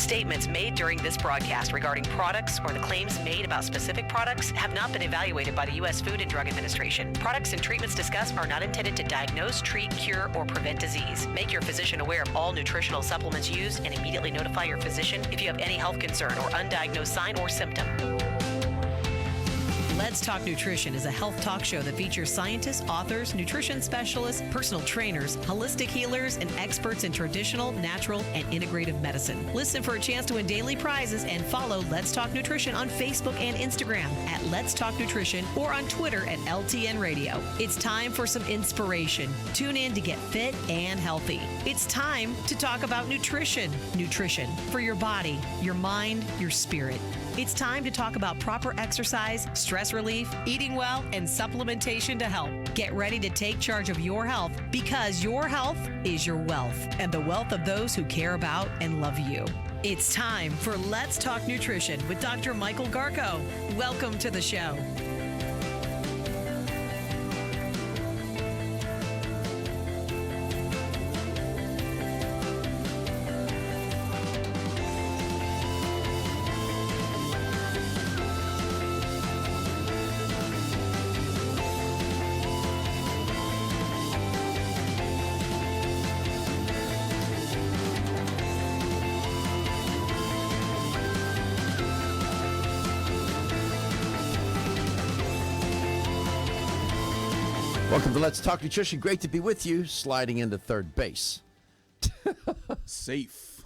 Statements made during this broadcast regarding products or the claims made about specific products have not been evaluated by the U.S. Food and Drug Administration. Products and treatments discussed are not intended to diagnose, treat, cure, or prevent disease. Make your physician aware of all nutritional supplements used and immediately notify your physician if you have any health concern or undiagnosed sign or symptom. Let's Talk Nutrition is a health talk show that features scientists, authors, nutrition specialists, personal trainers, holistic healers, and experts in traditional, natural, and integrative medicine. Listen for a chance to win daily prizes and follow Let's Talk Nutrition on Facebook and Instagram at Let's Talk Nutrition or on Twitter at LTN Radio. It's time for some inspiration. Tune in to get fit and healthy. It's time to talk about nutrition. Nutrition for your body, your mind, your spirit. It's time to talk about proper exercise, stress relief, eating well, and supplementation to help. Get ready to take charge of your health because your health is your wealth and the wealth of those who care about and love you. It's time for Let's Talk Nutrition with Dr. Michael Garko. Welcome to the show. Welcome to Let's Talk Nutrition. Great to be with you. Sliding into third base. Safe.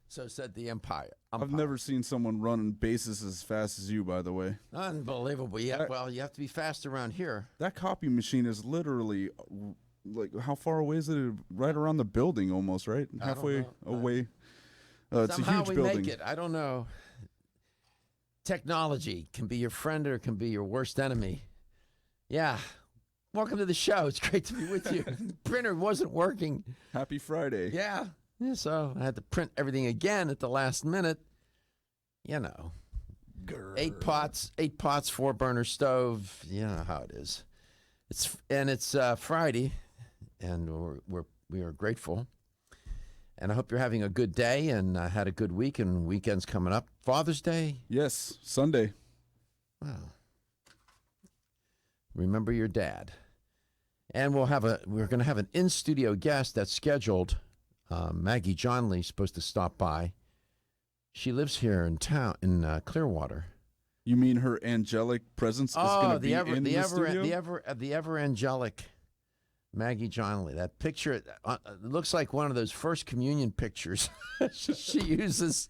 So said the Empire. I've never seen someone run bases as fast as you, by the way. Unbelievable. Yeah, well, you have to be fast around here. That copy machine is literally, like, how far away is it? Right around the building almost, right? Halfway away. It's a huge building. Somehow we make it. I don't know. Technology can be your friend or it can be your worst enemy. Yeah. Welcome to the show. It's great to be with you. Printer wasn't working. Happy Friday. Yeah, so I had to print everything again at the last minute. You know. Grr. Eight pots, 4-burner stove. You know how it is. It's Friday, and we are grateful. And I hope you're having a good day and had a good week, and weekend's coming up. Father's Day? Yes, Sunday. Wow. Remember your dad. And we're going to have an in-studio guest that's scheduled. Maggie Johnle is supposed to stop by. She lives here in town, in Clearwater. You mean her angelic presence is going to be in the studio? The ever-angelic Maggie Johnle. That picture, it looks like one of those First Communion pictures she uses.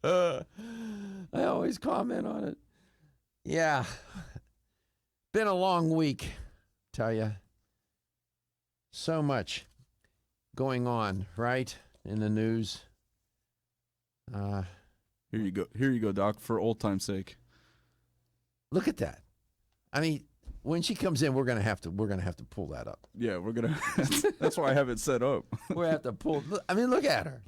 I always comment on it. Yeah. Been a long week, tell you. So much going on, right, in the news. Here you go, Doc. For old time's sake. Look at that. I mean, when she comes in, we're gonna have to pull that up. Yeah, we're gonna. That's why I have it set up. We have to pull. I mean, look at her.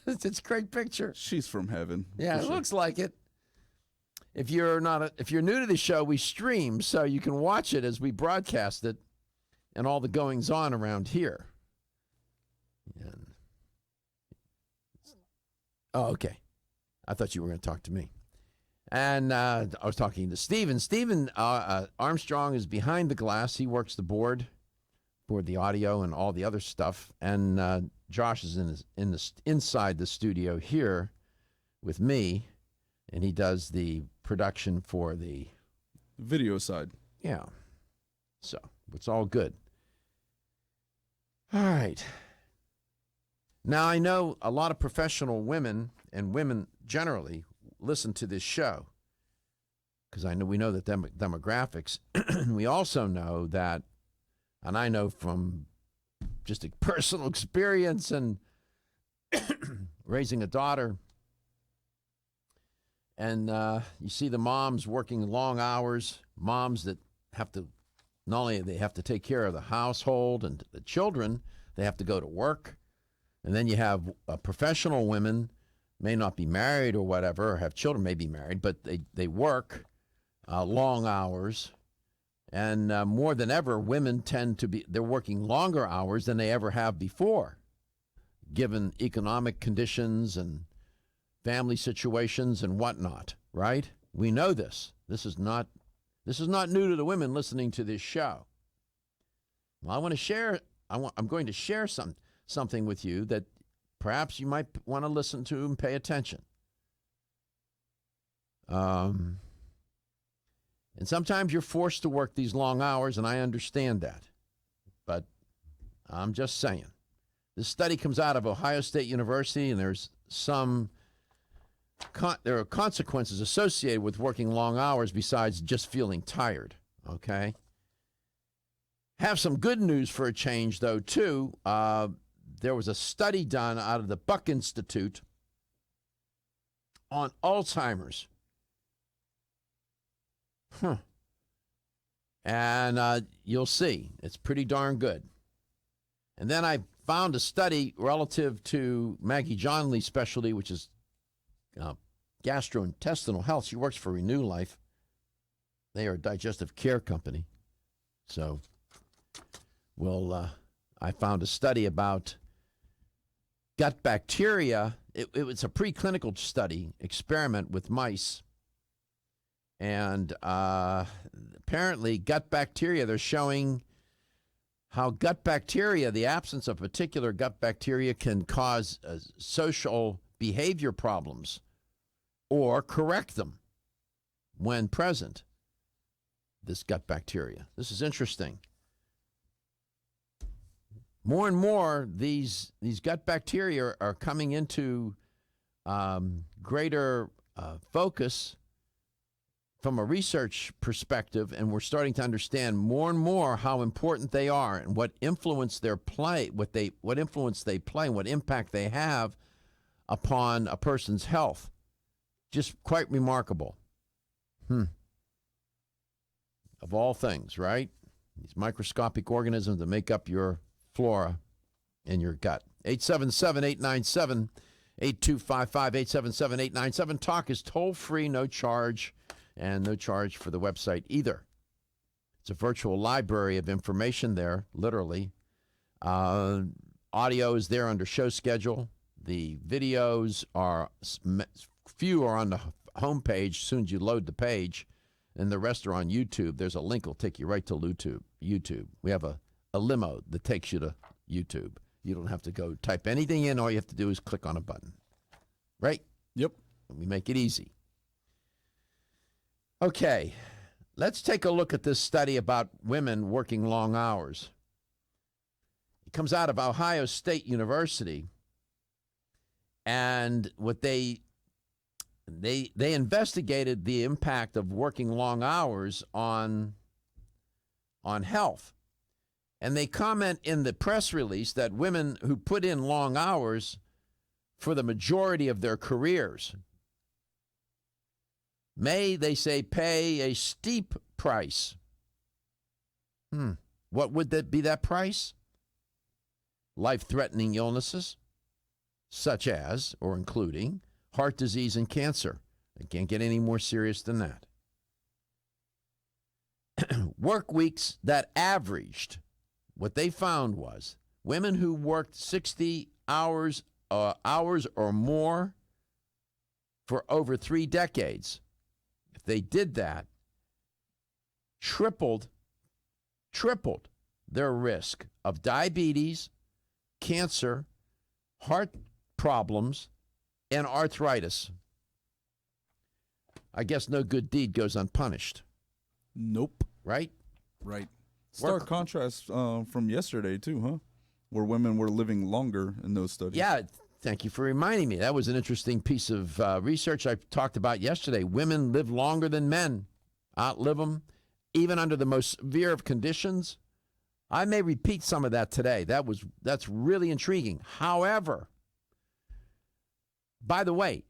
It's a great picture. She's from heaven. Yeah, it looks like it. If you're new to the show, we stream so you can watch it as we broadcast it and all the goings on around here. Okay. I thought you were going to talk to me. And I was talking to Steven. Steven Armstrong is behind the glass. He works the board, the audio, and all the other stuff. And Josh is inside the studio here with me, and he does the production for the video side. Yeah. So it's all good. All right. Now, I know a lot of professional women and women generally listen to this show because we know the demographics. We also know that, and I know from just a personal experience and raising a daughter, and you see the moms working long hours, moms that have to, not only they have to take care of the household and the children, they have to go to work. And then you have professional women, may not be married or whatever, or have children, may be married, but they work long hours. And more than ever, women they're working longer hours than they ever have before. given economic conditions and family situations and whatnot, right? We know this. This is not new to the women listening to this show. Well, I'm going to share something with you that perhaps you might want to listen to and pay attention. And sometimes you're forced to work these long hours, and I understand that. But I'm just saying. This study comes out of Ohio State University, and there are consequences associated with working long hours besides just feeling tired, okay? Have some good news for a change, though, too. There was a study done out of the Buck Institute on Alzheimer's. And you'll see, it's pretty darn good. And then I found a study relative to Maggie Johnle's specialty, which is gastrointestinal health. She works for Renew Life. They are a digestive care company. So, I found a study about gut bacteria. It was a preclinical study, experiment with mice. And apparently gut bacteria, they're showing how gut bacteria, the absence of particular gut bacteria, can cause social behavior problems or correct them when present, this gut bacteria. This is interesting. More and more, these gut bacteria are coming into greater focus from a research perspective, and we're starting to understand more and more how important they are and what influence what influence they play, and what impact they have upon a person's health. Just quite remarkable. Of all things, right? These microscopic organisms that make up your flora in your gut. 877-897-8255, 877-897-TALK is toll-free, no charge, and no charge for the website either. It's a virtual library of information there, literally. Audio is there under show schedule. The videos few are on the homepage as soon as you load the page, and the rest are on YouTube. There's a link that will take you right to YouTube. We have a limo that takes you to YouTube. You don't have to go type anything in. All you have to do is click on a button. Right? Yep. We make it easy. Okay, let's take a look at this study about women working long hours. It comes out of Ohio State University, and what they investigated the impact of working long hours on health. And they comment in the press release that women who put in long hours for the majority of their careers may, they say, pay a steep price. What would that be, that price? Life-threatening illnesses, such as, or including, heart disease and cancer. It can't get any more serious than that. Work weeks that averaged, what they found was, women who worked 60 hours or more for over 3 decades, if they did that, tripled their risk of diabetes, cancer, heart problems, and arthritis. I guess no good deed goes unpunished. Nope. Right? Right. Stark contrast from yesterday, too, huh? Where women were living longer in those studies. Yeah, thank you for reminding me. That was an interesting piece of research I talked about yesterday. Women live longer than men, outlive them, even under the most severe of conditions. I may repeat some of that today. That's really intriguing. However, by the way,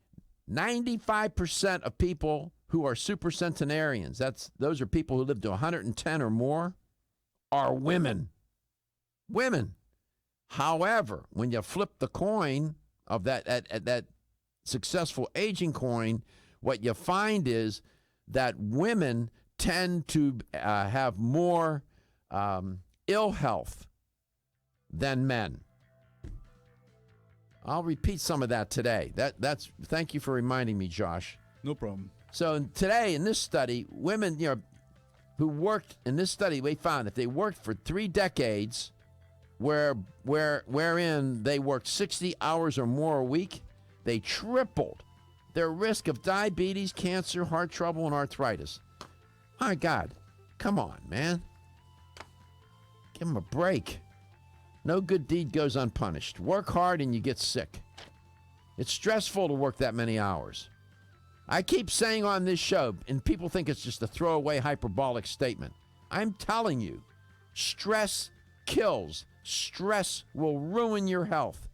95% of people who are supercentenarians, those are people who live to 110 or more, are women. Women. However, when you flip the coin of that successful aging coin, what you find is that women tend to have more ill health than men. I'll repeat some of that today. That's thank you for reminding me, Josh. No problem. So today in this study, women, who worked in this study, we found if they worked for 3 decades, wherein they worked 60 hours or more a week, they tripled their risk of diabetes, cancer, heart trouble, and arthritis. My God, come on, man. Give them a break. No good deed goes unpunished. Work hard and you get sick. It's stressful to work that many hours. I keep saying on this show, and people think it's just a throwaway hyperbolic statement. I'm telling you, stress kills. Stress will ruin your health.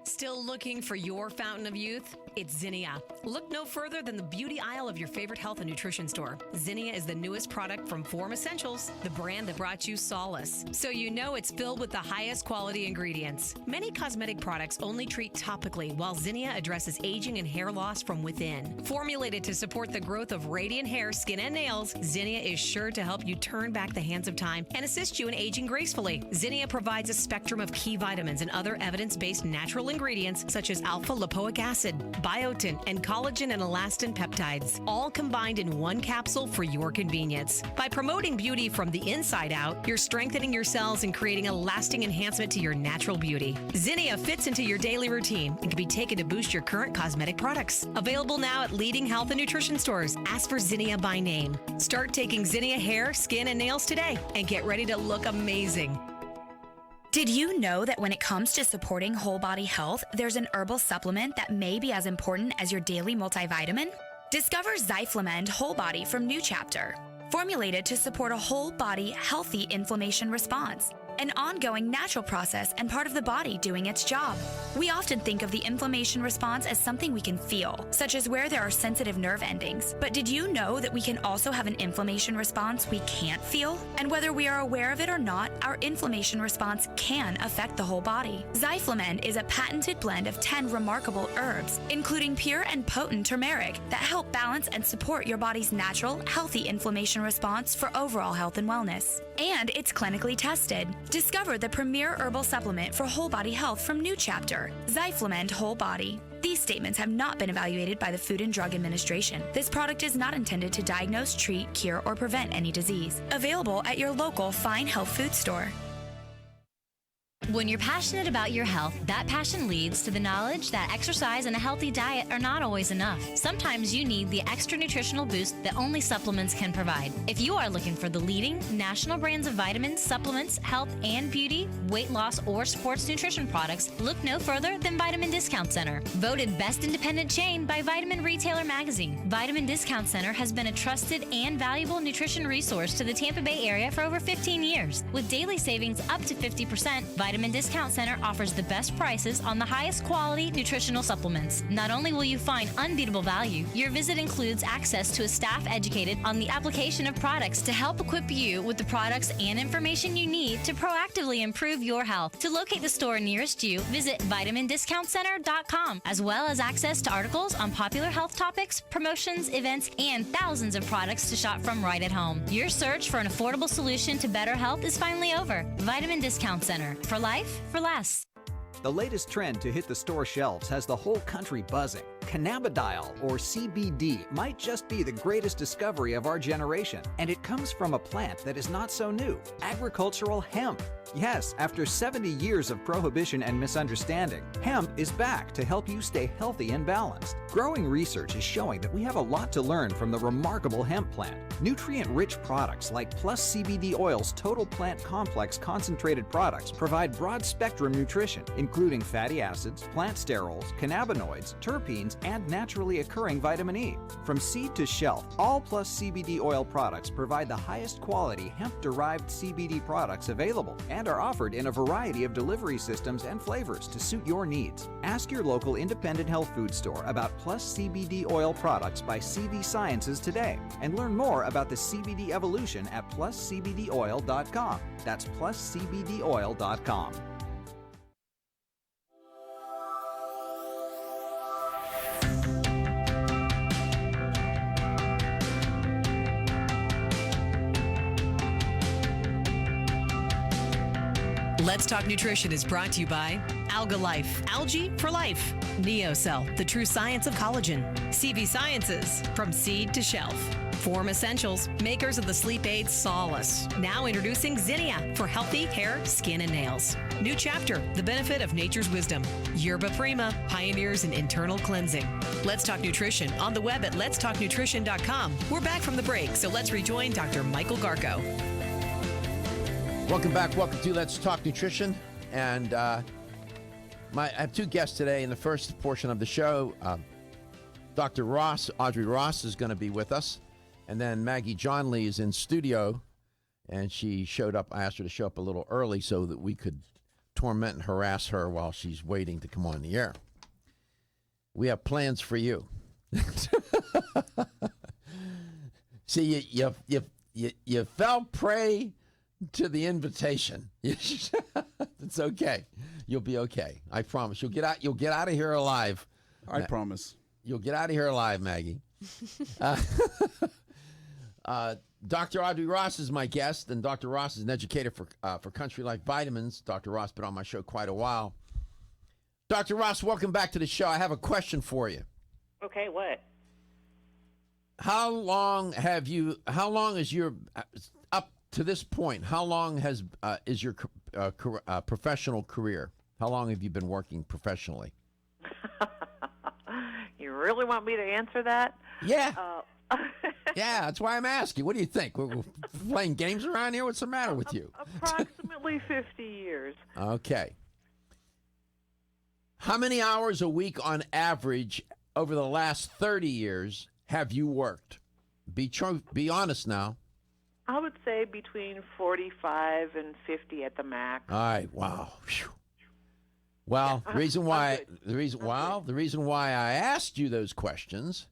Still looking for your fountain of youth? It's Zinnia. Look no further than the beauty aisle of your favorite health and nutrition store. Zinnia is the newest product from Form Essentials, the brand that brought you solace. So you know it's filled with the highest quality ingredients. Many cosmetic products only treat topically, while Zinnia addresses aging and hair loss from within. Formulated to support the growth of radiant hair, skin, and nails, Zinnia is sure to help you turn back the hands of time and assist you in aging gracefully. Zinnia provides a spectrum of key vitamins and other evidence-based natural ingredients such as alpha-lipoic acid, biotin, and collagen and elastin peptides, all combined in one capsule for your convenience. By promoting beauty from the inside out, you're strengthening your cells and creating a lasting enhancement to your natural beauty. Zinnia fits into your daily routine and can be taken to boost your current cosmetic products. Available now at leading health and nutrition stores. Ask for Zinnia by name. Start taking Zinnia hair, skin, and nails today and get ready to look amazing. Did you know that when it comes to supporting whole body health, there's an herbal supplement that may be as important as your daily multivitamin? Discover Zyflamend Whole Body from New Chapter. Formulated to support a whole body, healthy inflammation response, an ongoing natural process and part of the body doing its job. We often think of the inflammation response as something we can feel, such as where there are sensitive nerve endings. But did you know that we can also have an inflammation response we can't feel? And whether we are aware of it or not, our inflammation response can affect the whole body. Zyflamend is a patented blend of 10 remarkable herbs, including pure and potent turmeric, that help balance and support your body's natural, healthy inflammation response for overall health and wellness. And it's clinically tested. Discover the premier herbal supplement for whole body health from New Chapter, Zyflamend Whole Body. These statements have not been evaluated by the Food and Drug Administration. This product is not intended to diagnose, treat, cure, or prevent any disease. Available at your local fine health food store. When you're passionate about your health, that passion leads to the knowledge that exercise and a healthy diet are not always enough. Sometimes you need the extra nutritional boost that only supplements can provide. If you are looking for the leading national brands of vitamins, supplements, health and beauty, weight loss, or sports nutrition products, look no further than Vitamin Discount Center. Voted best independent chain by Vitamin Retailer Magazine, Vitamin Discount Center has been a trusted and valuable nutrition resource to the Tampa Bay area for over 15 years. With daily savings up to 50%, Vitamin Discount Center offers the best prices on the highest quality nutritional supplements. Not only will you find unbeatable value, your visit includes access to a staff educated on the application of products to help equip you with the products and information you need to proactively improve your health. To locate the store nearest you, visit vitamindiscountcenter.com, as well as access to articles on popular health topics, promotions, events, and thousands of products to shop from right at home. Your search for an affordable solution to better health is finally over. Vitamin Discount Center. For life, for less. The latest trend to hit the store shelves has the whole country buzzing. Cannabidiol, or CBD, might just be the greatest discovery of our generation, and it comes from a plant that is not so new, agricultural hemp. Yes, after 70 years of prohibition and misunderstanding, hemp is back to help you stay healthy and balanced. Growing research is showing that we have a lot to learn from the remarkable hemp plant. Nutrient-rich products like Plus CBD Oil's Total Plant Complex concentrated products provide broad-spectrum nutrition, including fatty acids, plant sterols, cannabinoids, terpenes, and naturally occurring vitamin E. From seed to shelf, all Plus CBD Oil products provide the highest quality hemp-derived CBD products available and are offered in a variety of delivery systems and flavors to suit your needs. Ask your local independent health food store about Plus CBD Oil products by CV Sciences today and learn more about the CBD evolution at pluscbdoil.com. That's pluscbdoil.com. Let's Talk Nutrition is brought to you by Alga Life, algae for life. NeoCell, the true science of collagen. CV Sciences, from seed to shelf. Form Essentials, makers of the sleep aid Solace. Now introducing Zinnia for healthy hair, skin, and nails. New Chapter, the benefit of nature's wisdom. Yerba Prima, pioneers in internal cleansing. Let's Talk Nutrition on the web at letstalknutrition.com. We're back from the break, so let's rejoin Dr. Michael Garko. Welcome back. Welcome to Let's Talk Nutrition. And I have two guests today in the first portion of the show. Dr. Ross, Audrey Ross, is going to be with us. And then Maggie Johnle is in studio. And she showed up. I asked her to show up a little early so that we could torment and harass her while she's waiting to come on the air. We have plans for you. See, you fell prey to the invitation. It's okay. You'll be okay. I promise. You'll get out of here alive. I promise. You'll get out of here alive, Maggie. Dr. Audrey Ross is my guest, and Dr. Ross is an educator for Country Life Vitamins. Dr. Ross been on my show quite a while. Dr. Ross, welcome back to the show. I have a question for you. Okay, what? How long is your up to this point? How long is your professional career? How long have you been working professionally? You really want me to answer that? Yeah. Yeah, that's why I'm asking. What do you think? We're playing games around here? What's the matter with you? Approximately 50 years. Okay. How many hours a week on average over the last 30 years have you worked? Be honest now. I would say between 45 and 50 at the max. All right. Wow. Whew. Well, the reason why I asked you those questions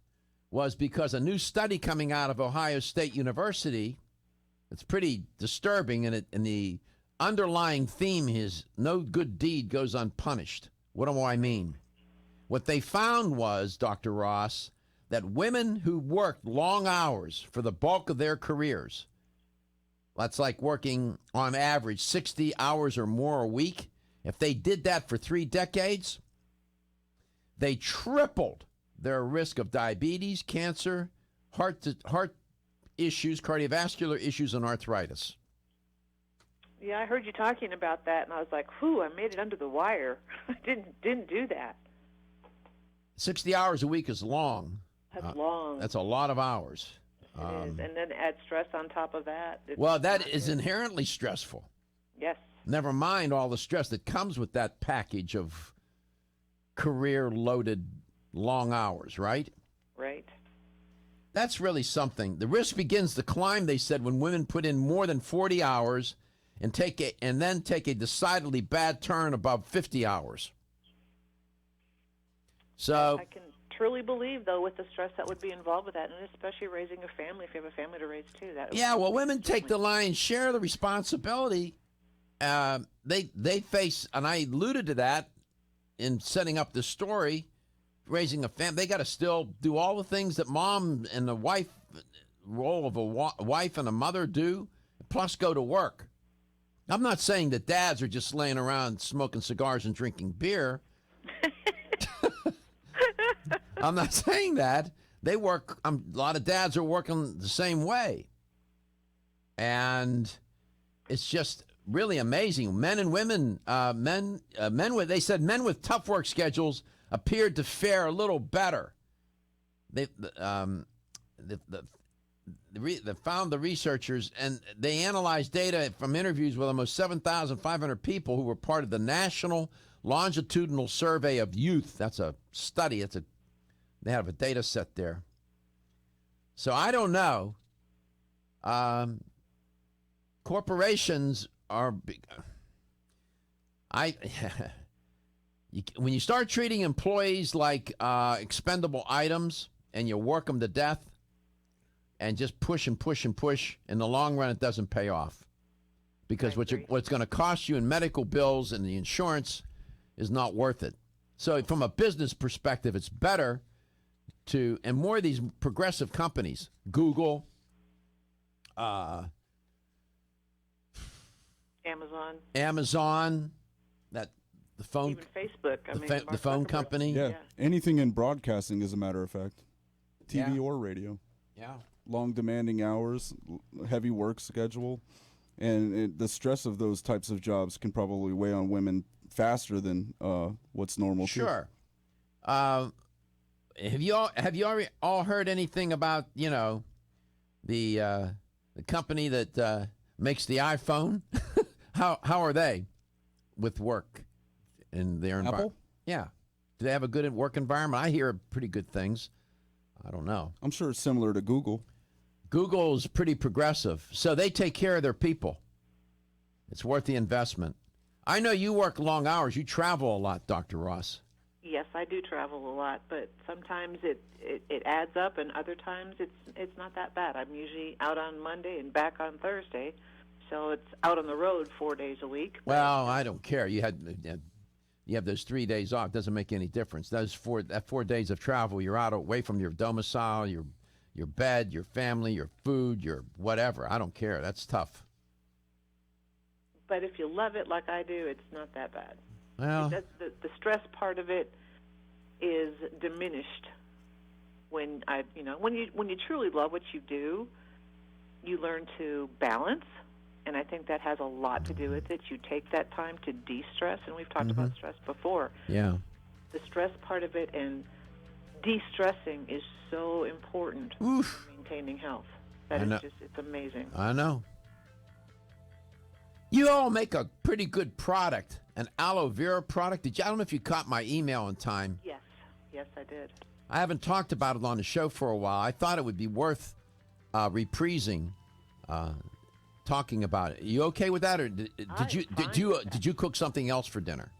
was because a new study coming out of Ohio State University, it's pretty disturbing, and the underlying theme is no good deed goes unpunished. What do I mean? What they found was, Dr. Ross, that women who worked long hours for the bulk of their careers, that's like working on average 60 hours or more a week, if they did that for 3 decades, they tripled their risk of diabetes, cancer, heart issues, cardiovascular issues, and arthritis. Yeah, I heard you talking about that, and I was like, whew, I made it under the wire. I didn't do that. 60 hours a week is long. That's long. That's a lot of hours. It is. And then add stress on top of that. Well, that is inherently stressful. Yes. Never mind all the stress that comes with that package of career-loaded long hours, right? Right. That's really something. The risk begins to climb, they said, when women put in more than 40 hours and then take a decidedly bad turn above 50 hours. So I can truly believe, though, with the stress that would be involved with that, and especially raising a family, if you have a family to raise, too. Women take the lion's share of the responsibility. They face, and I alluded to that in setting up the story, raising a family. They got to still do all the things that mom and the wife, role of a wife and a mother do, plus go to work. I'm not saying that dads are just laying around smoking cigars and drinking beer. I'm not saying that. They work, a lot of dads are working the same way. And it's just really amazing. Men and women, they said men with tough work schedules appeared to fare a little better. They found the researchers, and they analyzed data from interviews with almost 7,500 people who were part of the National Longitudinal Survey of Youth. That's a study. They have a data set there. So I don't know. Corporations are. When you start treating employees like expendable items and you work them to death and just push and push and push, in the long run, it doesn't pay off. Because what's going to cost you in medical bills and the insurance is not worth it. So from a business perspective, it's better to, and more of these progressive companies, Google, Amazon, that the phone, even Facebook. the phone company. Yeah. Anything in broadcasting, as a matter of fact, TV Yeah. or radio. Yeah. Long demanding hours, heavy work schedule, and the stress of those types of jobs can probably weigh on women faster than what's normal. Sure. Have you all heard anything about the company that makes the iPhone? How are they with work in their environment? Apple? Yeah. Do they have a good work environment? I hear pretty good things. I don't know. I'm sure it's similar to Google. Google's pretty progressive, so they take care of their people. It's worth the investment. I know you work long hours. You travel a lot, Dr. Ross. Yes, I do travel a lot, but sometimes it adds up, and other times it's not that bad. I'm usually out on Monday and back on Thursday, so it's out on the road 4 days a week. Well, I don't care. You have those 3 days off. Doesn't make any difference. Those 4 days of travel, you're out away from your domicile, your bed, your family, your food, your whatever. I don't care. That's tough. But if you love it like I do, it's not that bad. Well, The stress part of it is diminished when you truly love what you do, you learn to balance, and I think that has a lot to do with it. You take that time to de-stress, and we've talked about stress before. yeah. The stress part of it and de-stressing is so important for maintaining health. It's amazing. I know. You all make a pretty good product, an aloe vera product. I don't know if you caught my email in time. Yes, I did. I haven't talked about it on the show for a while. I thought it would be worth reprising, talking about it. You okay with that, or did you cook something else for dinner?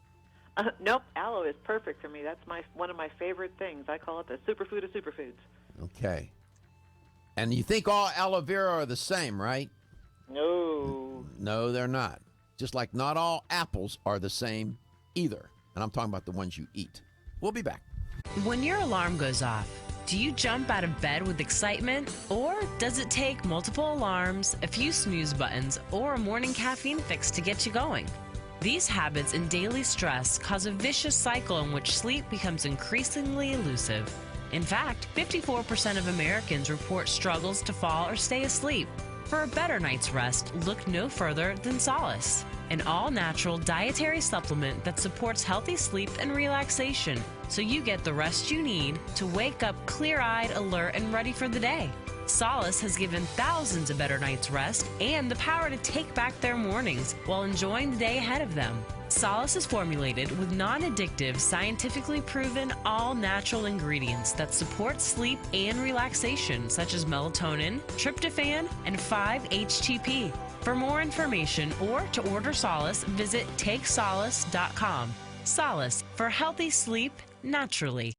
Nope, aloe is perfect for me. That's one of my favorite things. I call it the superfood of superfoods. Okay. And you think all aloe vera are the same, right? No, they're not. Just like not all apples are the same either. And I'm talking about the ones you eat. We'll be back. When your alarm goes off, do you jump out of bed with excitement? Or does it take multiple alarms, a few snooze buttons, or a morning caffeine fix to get you going? These habits and daily stress cause a vicious cycle in which sleep becomes increasingly elusive. In fact, 54% of Americans report struggles to fall or stay asleep. For a better night's rest, look no further than Solace, an all-natural dietary supplement that supports healthy sleep and relaxation, so you get the rest you need to wake up clear-eyed, alert, and ready for the day. Solace has given thousands a better night's rest and the power to take back their mornings while enjoying the day ahead of them. Solace is formulated with non-addictive, scientifically proven, all-natural ingredients that support sleep and relaxation, such as melatonin, tryptophan, and 5-HTP. For more information or to order Solace, visit takesolace.com. Solace, for healthy sleep naturally.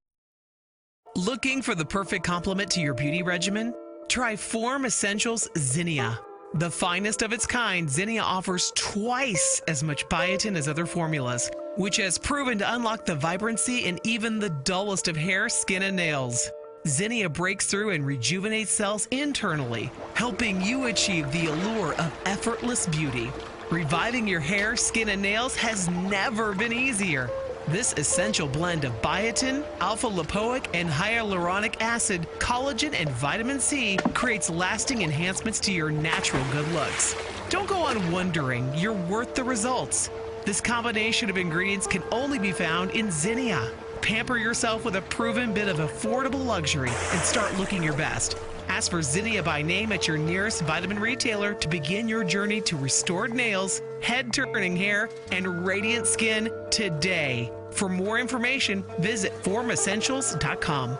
Looking for the perfect complement to your beauty regimen? Try Form Essentials Zinnia. The finest of its kind, Zinnia offers twice as much biotin as other formulas, which has proven to unlock the vibrancy in even the dullest of hair, skin, and nails. Zinnia breaks through and rejuvenates cells internally, helping you achieve the allure of effortless beauty. Reviving your hair, skin, and nails has never been easier. This essential blend of biotin, alpha-lipoic, and hyaluronic acid, collagen, and vitamin C creates lasting enhancements to your natural good looks. Don't go on wondering. You're worth the results. This combination of ingredients can only be found in Zinnia. Pamper yourself with a proven bit of affordable luxury and start looking your best. Ask for Zinnia by name at your nearest vitamin retailer to begin your journey to restored nails, head-turning hair, and radiant skin today. For more information, visit formessentials.com.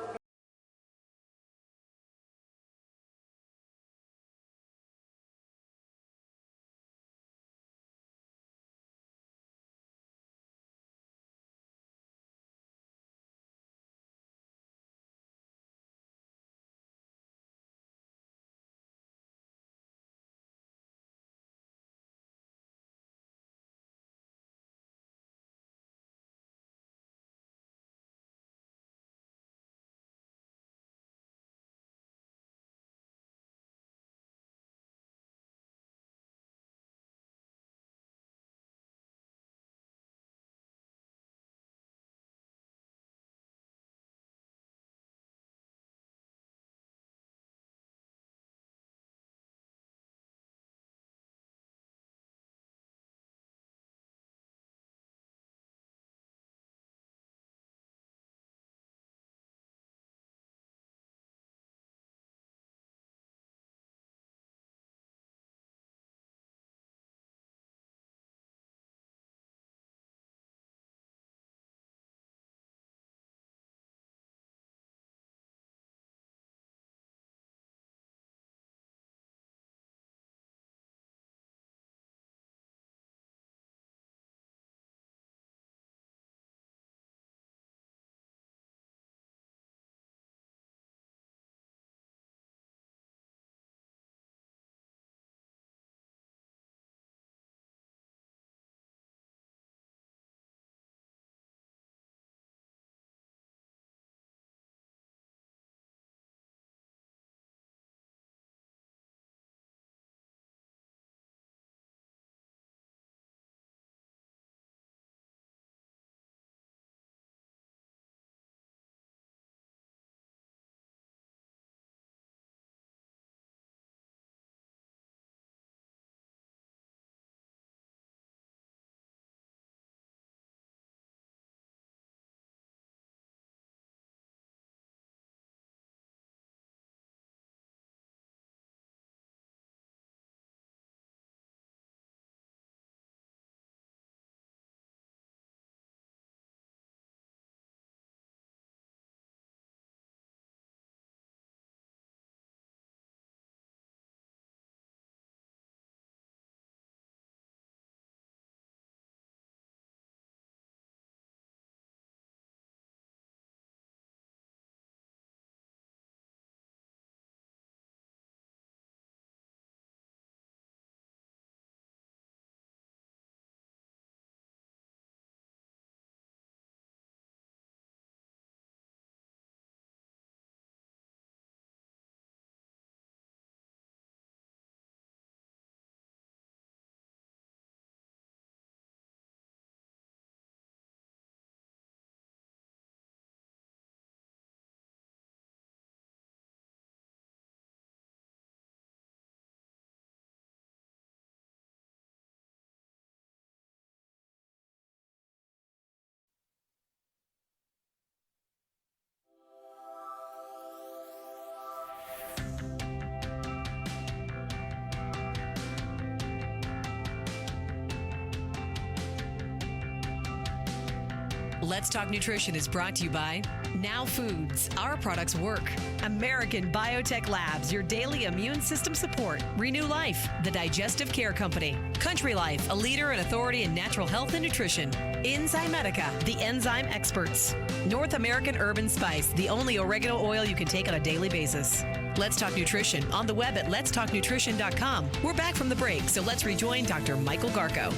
Let's Talk Nutrition is brought to you by Now Foods. Our products work. American Biotech Labs, your daily immune system support. Renew Life, the digestive care company. Country Life, a leader and authority in natural health and nutrition. Enzymedica, the enzyme experts. North American Urban Spice, the only oregano oil you can take on a daily basis. Let's Talk Nutrition on the web at letstalknutrition.com. We're back from the break, so let's rejoin Dr. Michael Garko.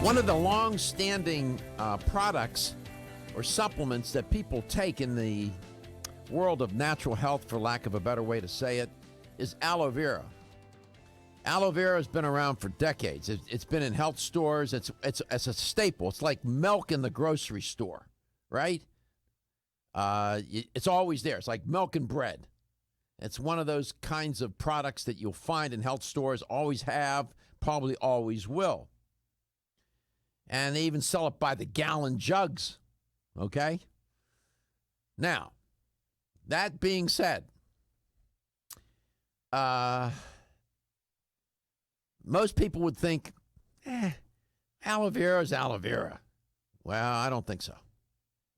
One of the long-standing products or supplements that people take in the world of natural health, for lack of a better way to say it, is aloe vera. Aloe vera has been around for decades. It's been in health stores. It's a staple. It's like milk in the grocery store, right? It's always there. It's like milk and bread. It's one of those kinds of products that you'll find in health stores, always have, probably always will. And they even sell it by the gallon jugs, okay? Now, that being said, most people would think, aloe vera is aloe vera. Well, I don't think so.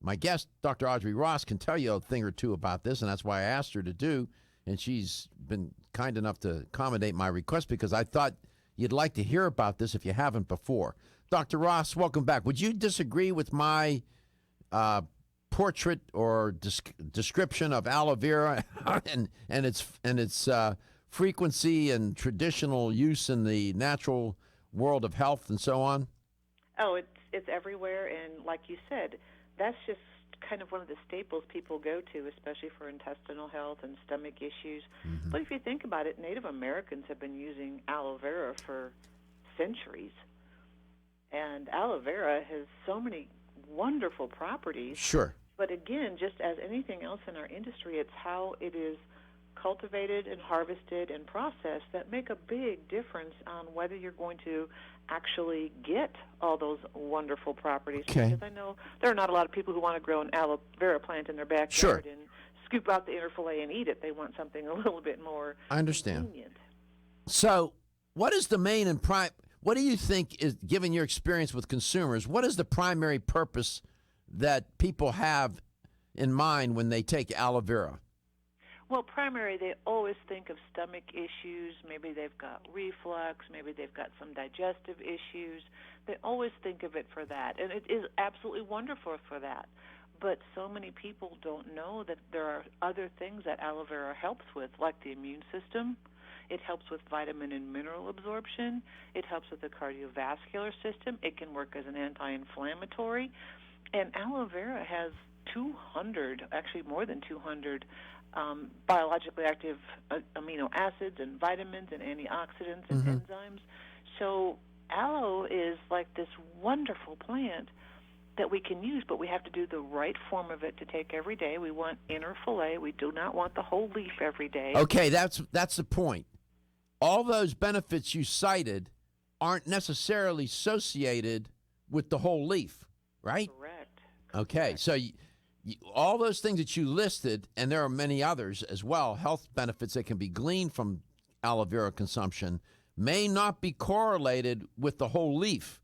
My guest, Dr. Audrey Ross, can tell you a thing or two about this, and that's why I asked her to do, and she's been kind enough to accommodate my request because I thought you'd like to hear about this if you haven't before. Dr. Ross, welcome back. Would you disagree with my portrait or description of aloe vera and its frequency and traditional use in the natural world of health and so on? Oh, it's everywhere, and like you said, that's just kind of one of the staples people go to, especially for intestinal health and stomach issues. Mm-hmm. But if you think about it, Native Americans have been using aloe vera for centuries. And aloe vera has so many wonderful properties. Sure. But again, just as anything else in our industry, it's how it is cultivated and harvested and processed that make a big difference on whether you're going to actually get all those wonderful properties. Okay. Because I know there are not a lot of people who want to grow an aloe vera plant in their backyard Sure. and scoop out the inner fillet and eat it. They want something a little bit more I understand. convenient. So what is the main and what do you think is, given your experience with consumers, what is the primary purpose that people have in mind when they take aloe vera? Well, primary, they always think of stomach issues. Maybe they've got reflux. Maybe they've got some digestive issues. They always think of it for that, and it is absolutely wonderful for that. But so many people don't know that there are other things that aloe vera helps with, like the immune system. It helps with vitamin and mineral absorption. It helps with the cardiovascular system. It can work as an anti-inflammatory. And aloe vera has 200, actually more than 200, biologically active amino acids and vitamins and antioxidants and enzymes. So aloe is like this wonderful plant that we can use, but we have to do the right form of it to take every day. We want inner fillet. We do not want the whole leaf every day. Okay, that's the point. All those benefits you cited aren't necessarily associated with the whole leaf, right? Correct. Okay, so all those things that you listed, and there are many others as well, health benefits that can be gleaned from aloe vera consumption, may not be correlated with the whole leaf.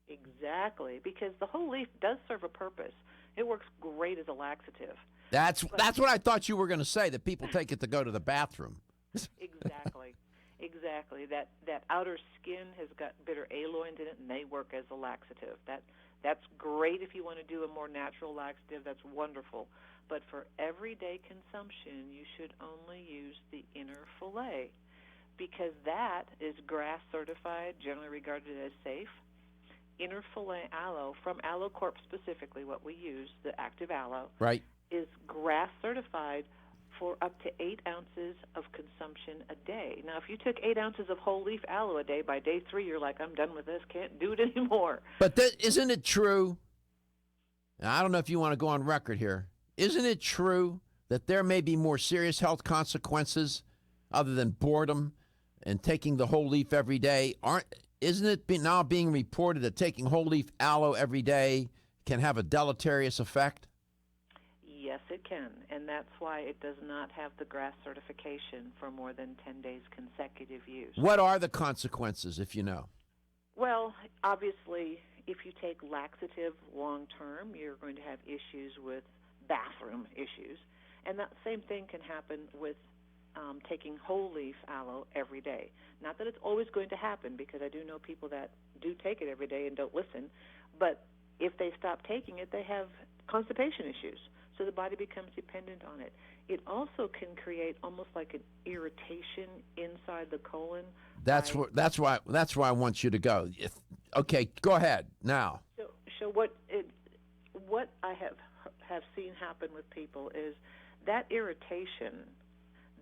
Exactly, because the whole leaf does serve a purpose. It works great as a laxative. That's what I thought you were going to say, that people take it to go to the bathroom. Exactly. Exactly. That outer skin has got bitter aloins in it, and they work as a laxative. That's great if you want to do a more natural laxative. That's wonderful. But for everyday consumption, you should only use the inner fillet because that is GRAS certified, generally regarded as safe. Inner fillet aloe, from Aloe Corp specifically, what we use, the active aloe, right, is GRAS certified for up to 8 ounces of consumption a day. Now, if you took 8 ounces of whole leaf aloe a day, by day 3, you're like, I'm done with this, can't do it anymore. But isn't it true, and I don't know if you want to go on record here, isn't it true that there may be more serious health consequences other than boredom and taking the whole leaf every day? Isn't it now being reported that taking whole leaf aloe every day can have a deleterious effect? Yes, it can, and that's why it does not have the GRAS certification for more than 10 days consecutive use. What are the consequences, if you know? Well, obviously, if you take laxative long term, you're going to have issues with bathroom issues. And that same thing can happen with taking whole leaf aloe every day. Not that it's always going to happen, because I do know people that do take it every day and don't listen, but if they stop taking it, they have constipation issues. So the body becomes dependent on it. It also can create almost like an irritation inside the colon. That's why I want you to go. Okay, go ahead now. So what I have seen happen with people is that irritation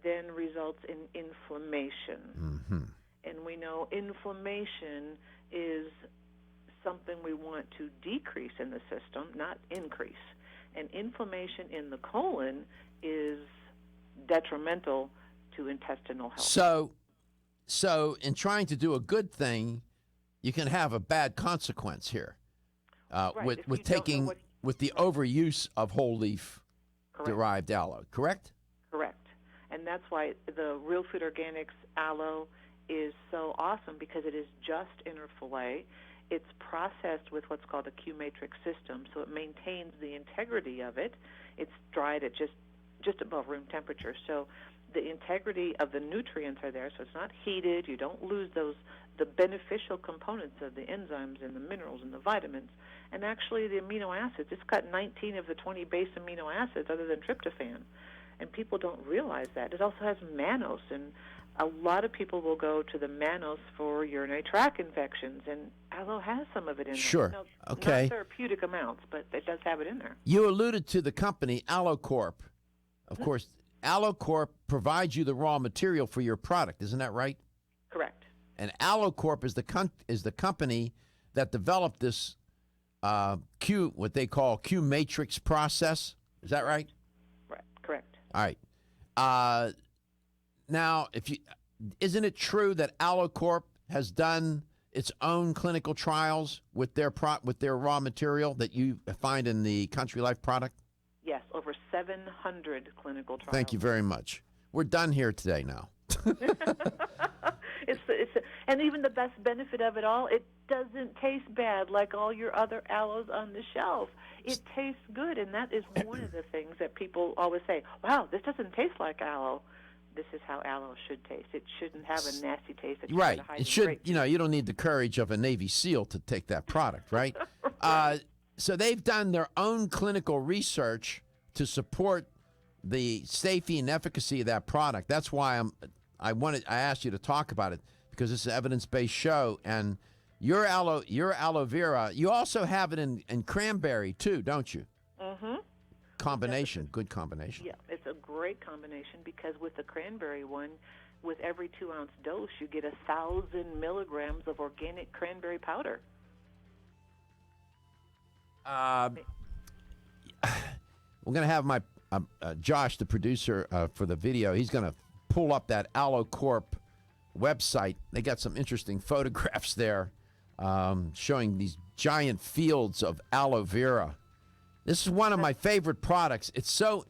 then results in inflammation. Mm-hmm. And we know inflammation is something we want to decrease in the system, not increase. And inflammation in the colon is detrimental to intestinal health. So in trying to do a good thing, you can have a bad consequence here Right, with the overuse of whole leaf derived aloe, correct? Correct. And that's why the Real Food Organics aloe is so awesome, because it is just inner fillet. It's processed with what's called a Q matrix system, so it maintains the integrity of it. It's dried at just above room temperature, so the integrity of the nutrients are there, so it's not heated. You don't lose the beneficial components of the enzymes and the minerals and the vitamins. And actually the amino acids, it's got 19 of the 20 base amino acids other than tryptophan. And people don't realize that. It also has mannose, and a lot of people will go to the mannose for urinary tract infections, and aloe has some of it in Sure. there. Okay. Not therapeutic amounts, but it does have it in there. You alluded to the company Aloe Corp. Of course, Aloe Corp provides you the raw material for your product. Isn't that right? Correct. And Aloe Corp is the company that developed this what they call Q matrix process. Is that right? Right. Correct. All right. Now, isn't it true that Aloe Corp has done its own clinical trials with their raw material that you find in the Country Life product? Yes, over 700 clinical trials. Thank you very much. We're done here today now. And even the best benefit of it all, it doesn't taste bad like all your other aloes on the shelf. It tastes good, and that is one of the things that people always say, wow, this doesn't taste like aloe. This is how aloe should taste. It shouldn't have a nasty taste. That you Right. have to hide It in should, grapes. you don't need the courage of a Navy SEAL to take that product, right? Right. So they've done their own clinical research to support the safety and efficacy of that product. That's why I asked you to talk about it, because it's an evidence-based show. And your aloe vera, you also have it in cranberry too, don't you? Mm-hmm. Combination, good combination. Yeah, it's a great combination, because with the cranberry one, with every 2-ounce dose, you get 1,000 milligrams of organic cranberry powder. We're going to have my Josh, the producer for the video, he's going to pull up that Aloe Corp website. They got some interesting photographs there showing these giant fields of aloe vera. This is one of my favorite products. It's so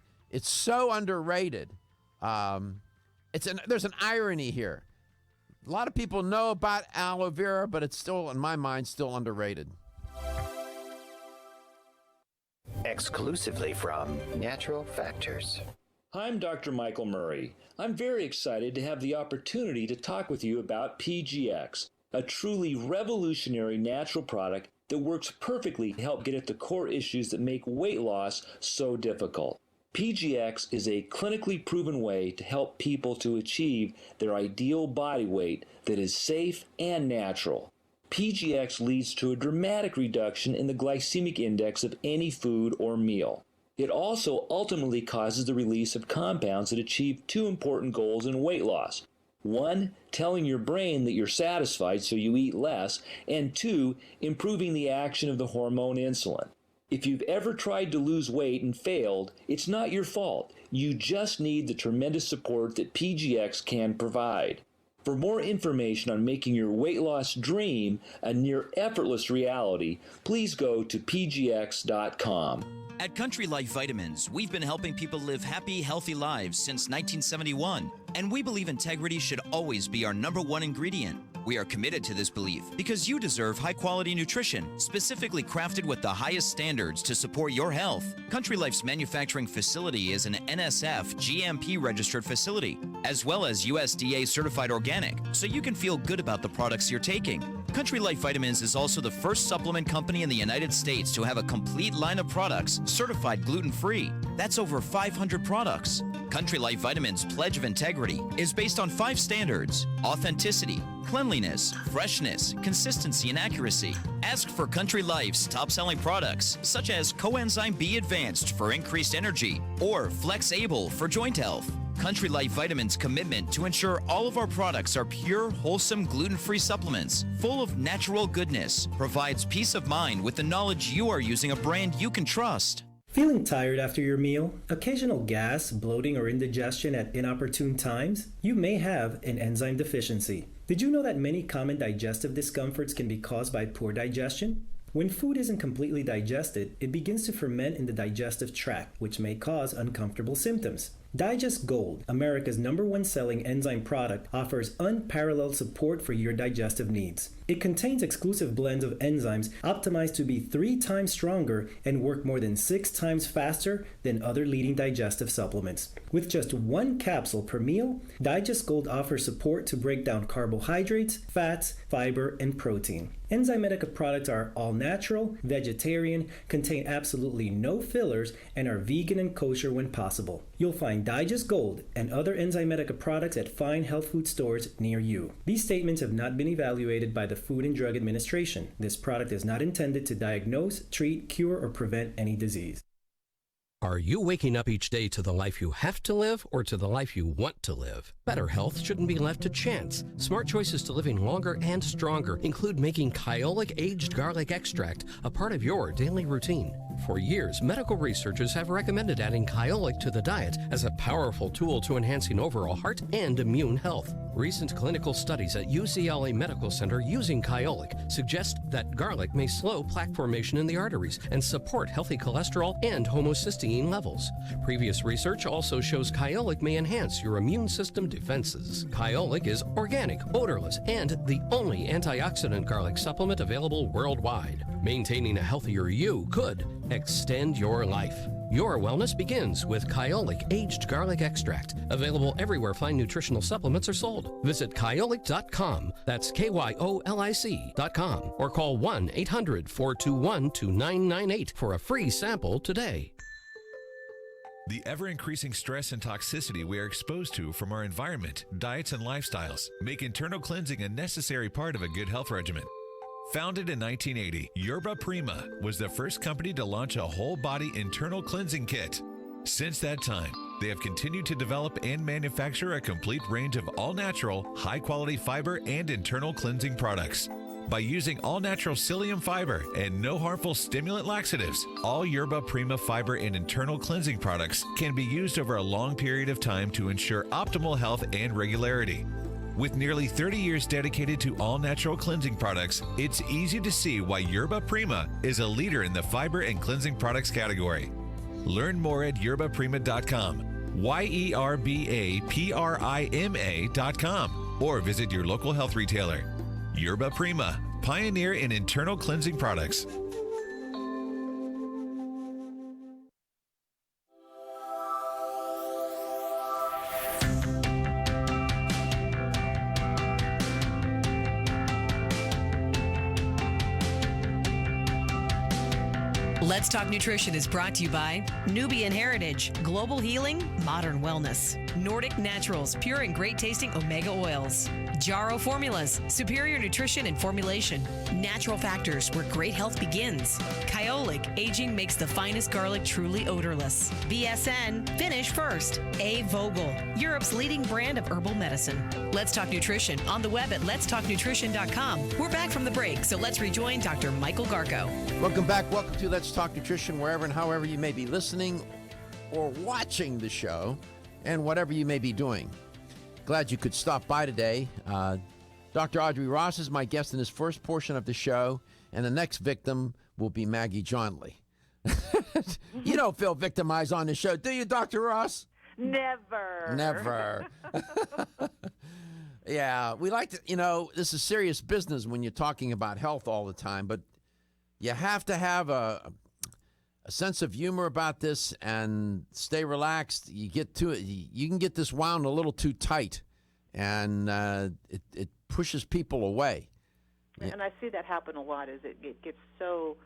underrated. There's an irony here. A lot of people know about aloe vera, but it's still, in my mind, still underrated. Exclusively from Natural Factors. I'm Dr. Michael Murray. I'm very excited to have the opportunity to talk with you about PGX, a truly revolutionary natural product that works perfectly to help get at the core issues that make weight loss so difficult. PGX is a clinically proven way to help people to achieve their ideal body weight that is safe and natural. PGX leads to a dramatic reduction in the glycemic index of any food or meal. It also ultimately causes the release of compounds that achieve two important goals in weight loss. One, telling your brain that you're satisfied so you eat less, and two, improving the action of the hormone insulin. If you've ever tried to lose weight and failed, it's not your fault. You just need the tremendous support that PGX can provide. For more information on making your weight loss dream a near effortless reality, please go to pgx.com. At Country Life Vitamins, we've been helping people live happy, healthy lives since 1971, and we believe integrity should always be our #1 ingredient. We are committed to this belief because you deserve high-quality nutrition, specifically crafted with the highest standards to support your health. Country Life's manufacturing facility is an NSF GMP-registered facility, as well as USDA certified organic, so you can feel good about the products you're taking. Country Life Vitamins is also the first supplement company in the United States to have a complete line of products certified gluten-free. That's over 500 products. Country Life Vitamins' Pledge of Integrity is based on 5 standards: authenticity, cleanliness, freshness, consistency, and accuracy. Ask for Country Life's top-selling products, such as Coenzyme B Advanced for increased energy or Flex Able for joint health. Country Life Vitamins' commitment to ensure all of our products are pure, wholesome, gluten-free supplements full of natural goodness provides peace of mind with the knowledge you are using a brand you can trust. Feeling tired after your meal? Occasional gas, bloating, or indigestion at inopportune times? You may have an enzyme deficiency. Did you know that many common digestive discomforts can be caused by poor digestion? When food isn't completely digested, it begins to ferment in the digestive tract, which may cause uncomfortable symptoms. Digest Gold, America's #1 selling enzyme product, offers unparalleled support for your digestive needs. It contains exclusive blends of enzymes optimized to be 3 times stronger and work more than 6 times faster than other leading digestive supplements. With just 1 capsule per meal, Digest Gold offers support to break down carbohydrates, fats, fiber, and protein. Enzymedica products are all natural, vegetarian, contain absolutely no fillers, and are vegan and kosher when possible. You'll find Digest Gold and other Enzymedica products at fine health food stores near you. These statements have not been evaluated by the Food and Drug Administration. This product is not intended to diagnose, treat, cure, or prevent any disease. Are you waking up each day to the life you have to live or to the life you want to live? Better health shouldn't be left to chance. Smart choices to living longer and stronger include making Kyolic aged garlic extract a part of your daily routine. For years, medical researchers have recommended adding Kyolic to the diet as a powerful tool to enhancing overall heart and immune health. Recent clinical studies at UCLA Medical Center using Kyolic suggest that garlic may slow plaque formation in the arteries and support healthy cholesterol and homocysteine levels. Previous research also shows Kyolic may enhance your immune system defenses. Kyolic is organic, odorless, and the only antioxidant garlic supplement available worldwide. Maintaining a healthier you could extend your life. Your wellness begins with Kyolic aged garlic extract. Available everywhere fine nutritional supplements are sold. Visit Kyolic.com. That's KYOLIC.com. Or call 1-800-421-2998 for a free sample today. The ever-increasing stress and toxicity we are exposed to from our environment, diets, and lifestyles make internal cleansing a necessary part of a good health regimen. Founded in 1980, Yerba Prima was the first company to launch a whole-body internal cleansing kit. Since that time, they have continued to develop and manufacture a complete range of all-natural, high-quality fiber and internal cleansing products. By using all-natural psyllium fiber and no harmful stimulant laxatives, all Yerba Prima fiber and internal cleansing products can be used over a long period of time to ensure optimal health and regularity. With nearly 30 years dedicated to all-natural cleansing products, it's easy to see why Yerba Prima is a leader in the fiber and cleansing products category. Learn more at yerbaprima.com, YERBAPRIMA.com, or visit your local health retailer. Yerba Prima, pioneer in internal cleansing products. Let's Talk Nutrition is brought to you by Nubian Heritage, Global Healing, Modern Wellness, Nordic Naturals, pure and great tasting omega oils, Jarrow Formulas, superior nutrition and formulation, Natural Factors, where great health begins, Kyolic, aging makes the finest garlic truly odorless, BSN, finish first, A. Vogel, Europe's leading brand of herbal medicine. Let's Talk Nutrition on the web at letstalknutrition.com. We're back from the break, so let's rejoin Dr. Michael Garko. Welcome back. Welcome to Let's Talk Nutrition, wherever and however you may be listening or watching the show, and whatever you may be doing. Glad you could stop by today. Dr. Audrey Ross is my guest in this first portion of the show, and the next victim will be Maggie Johnle. You don't feel victimized on the show, do you, Dr. Ross? Never. Never. Yeah, we like to, you know, this is serious business when you're talking about health all the time, but you have to have a sense of humor about this and stay relaxed. You get to it, you can get this wound a little too tight, and it pushes people away. And I see that happen a lot. Is it gets so,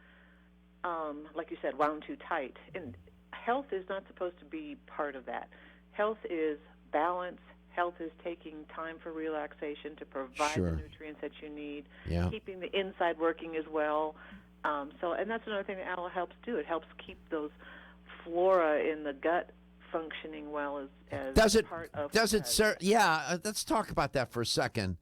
like you said, wound too tight. And health is not supposed to be part of that. Health is balance. Health is taking time for relaxation to provide the nutrients that you need, keeping the inside working as well. And that's another thing that aloe helps do. It helps keep those flora in the gut functioning well as part of the gut. Sir? Yeah, let's talk about that for a second.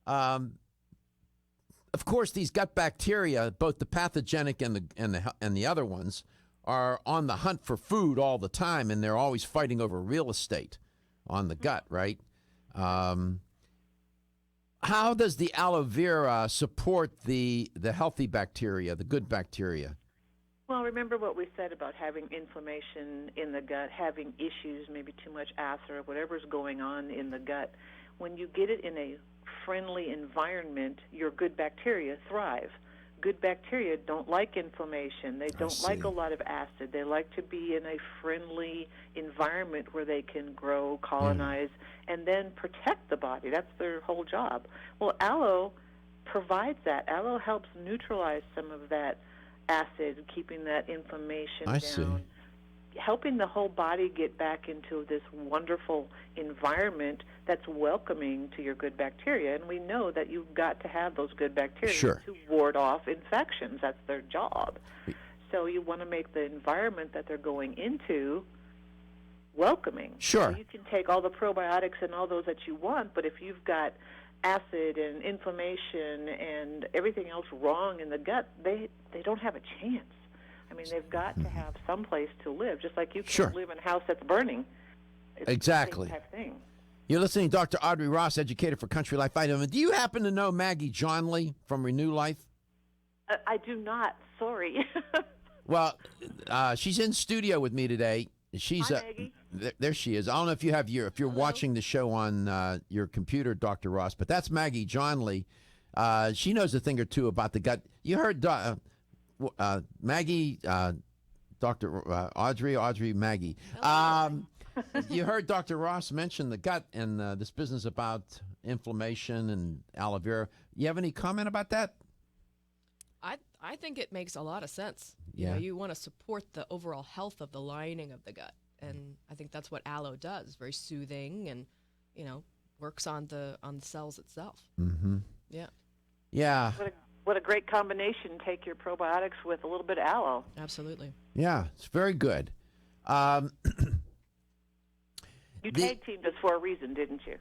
Of course, these gut bacteria, both the pathogenic and the other ones, are on the hunt for food all the time, and they're always fighting over real estate on the gut, right? How does the aloe vera support the healthy bacteria, the good bacteria? Well, remember what we said about having inflammation in the gut, having issues, maybe too much acid or whatever's going on in the gut. When you get it in a friendly environment, your good bacteria thrive. Good bacteria don't like inflammation. They don't like a lot of acid. They like to be in a friendly environment where they can grow, colonize, and then protect the body. That's their whole job. Well, aloe provides that. Aloe helps neutralize some of that acid, keeping that inflammation down, helping the whole body get back into this wonderful environment that's welcoming to your good bacteria. And we know that you've got to have those good bacteria to ward off infections. That's their job. So you want to make the environment that they're going into welcoming. Sure. So you can take all the probiotics and all those that you want, but if you've got acid and inflammation and everything else wrong in the gut, they don't have a chance. I mean, they've got to have some place to live, just like you can't live in a house that's burning. It's exactly. the same type thing. You're listening to Dr. Audrey Ross, educator for Country Life Vitamin. Do you happen to know Maggie Johnle from Renew Life? I do not. Sorry. Well, she's in studio with me today. She's Hi, Maggie. There she is. I don't know if you're watching the show on your computer, Dr. Ross, but that's Maggie Johnle. She knows a thing or two about the gut. You heard Maggie, Dr. Audrey, Maggie. You heard Dr. Ross mention the gut and this business about inflammation and aloe vera. You have any comment about that? I think it makes a lot of sense. Yeah. You know, you want to support the overall health of the lining of the gut, and I think that's what aloe does. Very soothing, and works on the cells itself. Mm-hmm. Yeah. Yeah. What a great combination. Take your probiotics with a little bit of aloe. Absolutely. Yeah, it's very good. You tag teamed us for a reason, didn't you?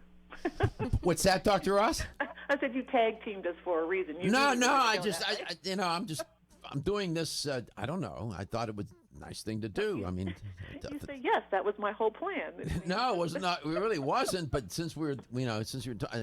What's that, Dr. Ross? I said you tag teamed us for a reason. I'm doing this. I don't know. I thought it was a nice thing to do. I mean, you say yes. That was my whole plan. No, it was not. It really wasn't. But since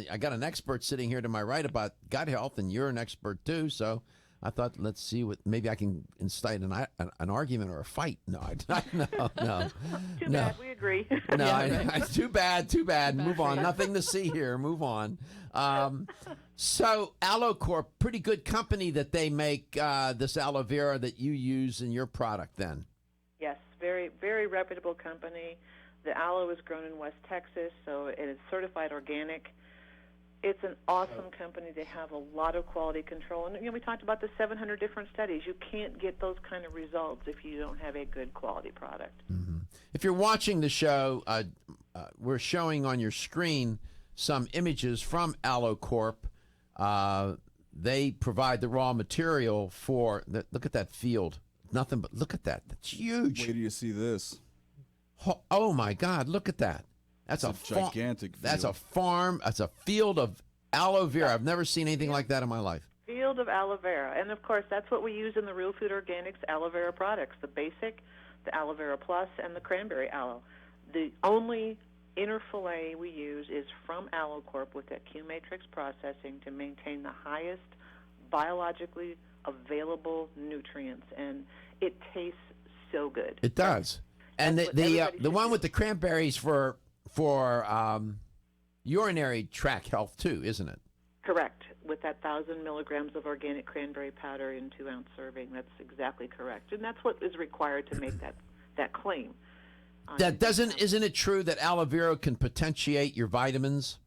I got an expert sitting here to my right about gut health, and you're an expert too. So I thought, let's see what maybe I can incite an argument or a fight. No. Too bad. We agree. No, too bad. Move on. Nothing to see here. Move on. So Aloe Corp, pretty good company that they make this aloe vera that you use in your product then. Yes, very, very reputable company. The aloe is grown in West Texas, so it is certified organic. It's an awesome company. They have a lot of quality control. And we talked about the 700 different studies. You can't get those kind of results if you don't have a good quality product. Mm-hmm. If you're watching the show, we're showing on your screen some images from Aloe Corp. They provide the raw material for look at that field. Nothing but look at that. That's huge. Wait till you see this. Oh my God! Look at that. That's a gigantic field. That's a farm. That's a field of aloe vera. I've never seen anything like that in my life. Field of aloe vera. And, of course, that's what we use in the Real Food Organics aloe vera products, the basic, the aloe vera plus, and the cranberry aloe. The only inner fillet we use is from Aloe Corp with that Q-matrix processing to maintain the highest biologically available nutrients. And it tastes so good. It does. And the one with the cranberries for urinary tract health too, isn't it? Correct. With that 1,000 milligrams of organic cranberry powder in 2-ounce serving, that's exactly correct, and that's what is required to make that claim. Isn't it true that aloe vera can potentiate your vitamins?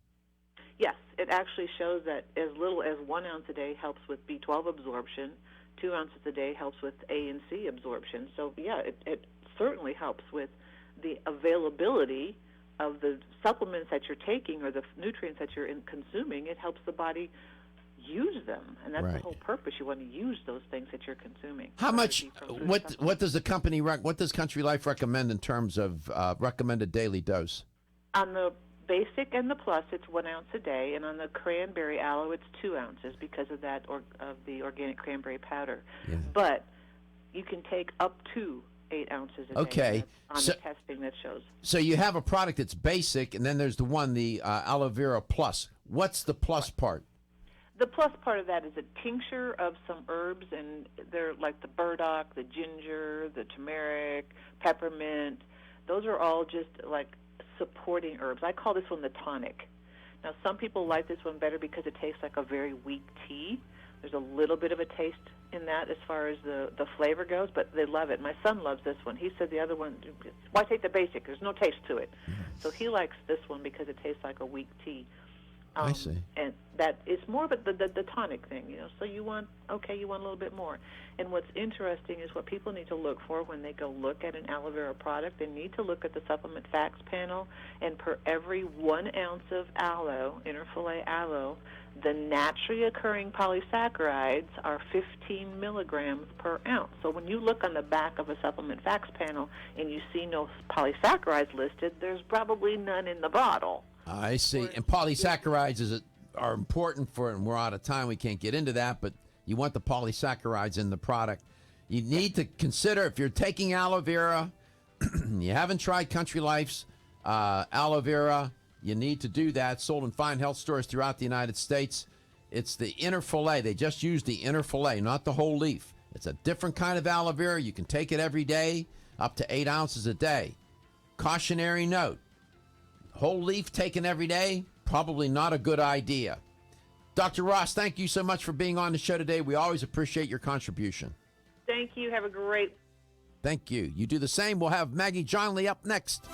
Yes, it actually shows that as little as 1 ounce a day helps with B12 absorption. 2 ounces a day helps with A and C absorption. So yeah, it certainly helps with the availability of the supplements that you're taking or the nutrients that you're consuming. It helps the body use them, and that's the whole purpose. You want to use those things that you're consuming. How much? What does the company what does Country Life recommend in terms of recommended daily dose? On the basic and the plus, it's 1 ounce a day, and on the cranberry aloe, it's 2 ounces because of that of the organic cranberry powder. Yeah. But you can take up to 8 ounces a day. Okay. On the testing that shows. So you have a product that's basic, and then there's the Aloe Vera Plus. What's the plus part? The plus part of that is a tincture of some herbs, and they're like the burdock, the ginger, the turmeric, peppermint. Those are all just like supporting herbs. I call this one the tonic. Now, some people like this one better because it tastes like a very weak tea. There's a little bit of a taste in that as far as the flavor goes, but they love it. My son loves this one. He said the other one, why take the basic? There's no taste to it. So he likes this one because it tastes like a weak tea. I see. And that is more of the tonic thing, So you want a little bit more. And what's interesting is what people need to look for when they go look at an aloe vera product. They need to look at the supplement facts panel, and per every 1 ounce of aloe, interfilet aloe, the naturally occurring polysaccharides are 15 milligrams per ounce. So when you look on the back of a supplement facts panel and you see no polysaccharides listed, there's probably none in the bottle. I see. And polysaccharides are important for, and we're out of time, we can't get into that, but you want the polysaccharides in the product. You need to consider, if you're taking aloe vera, you haven't tried Country Life's aloe vera, you need to do that. Sold in fine health stores throughout the United States. It's the inner fillet. They just use the inner fillet, not the whole leaf. It's a different kind of aloe vera. You can take it every day, up to 8 ounces a day. Cautionary note. Whole leaf taken every day, probably not a good idea. Dr. Ross, thank you so much for being on the show today. We always appreciate your contribution. Thank you. Have a great... Thank you. You do the same. We'll have Maggie Johnle up next.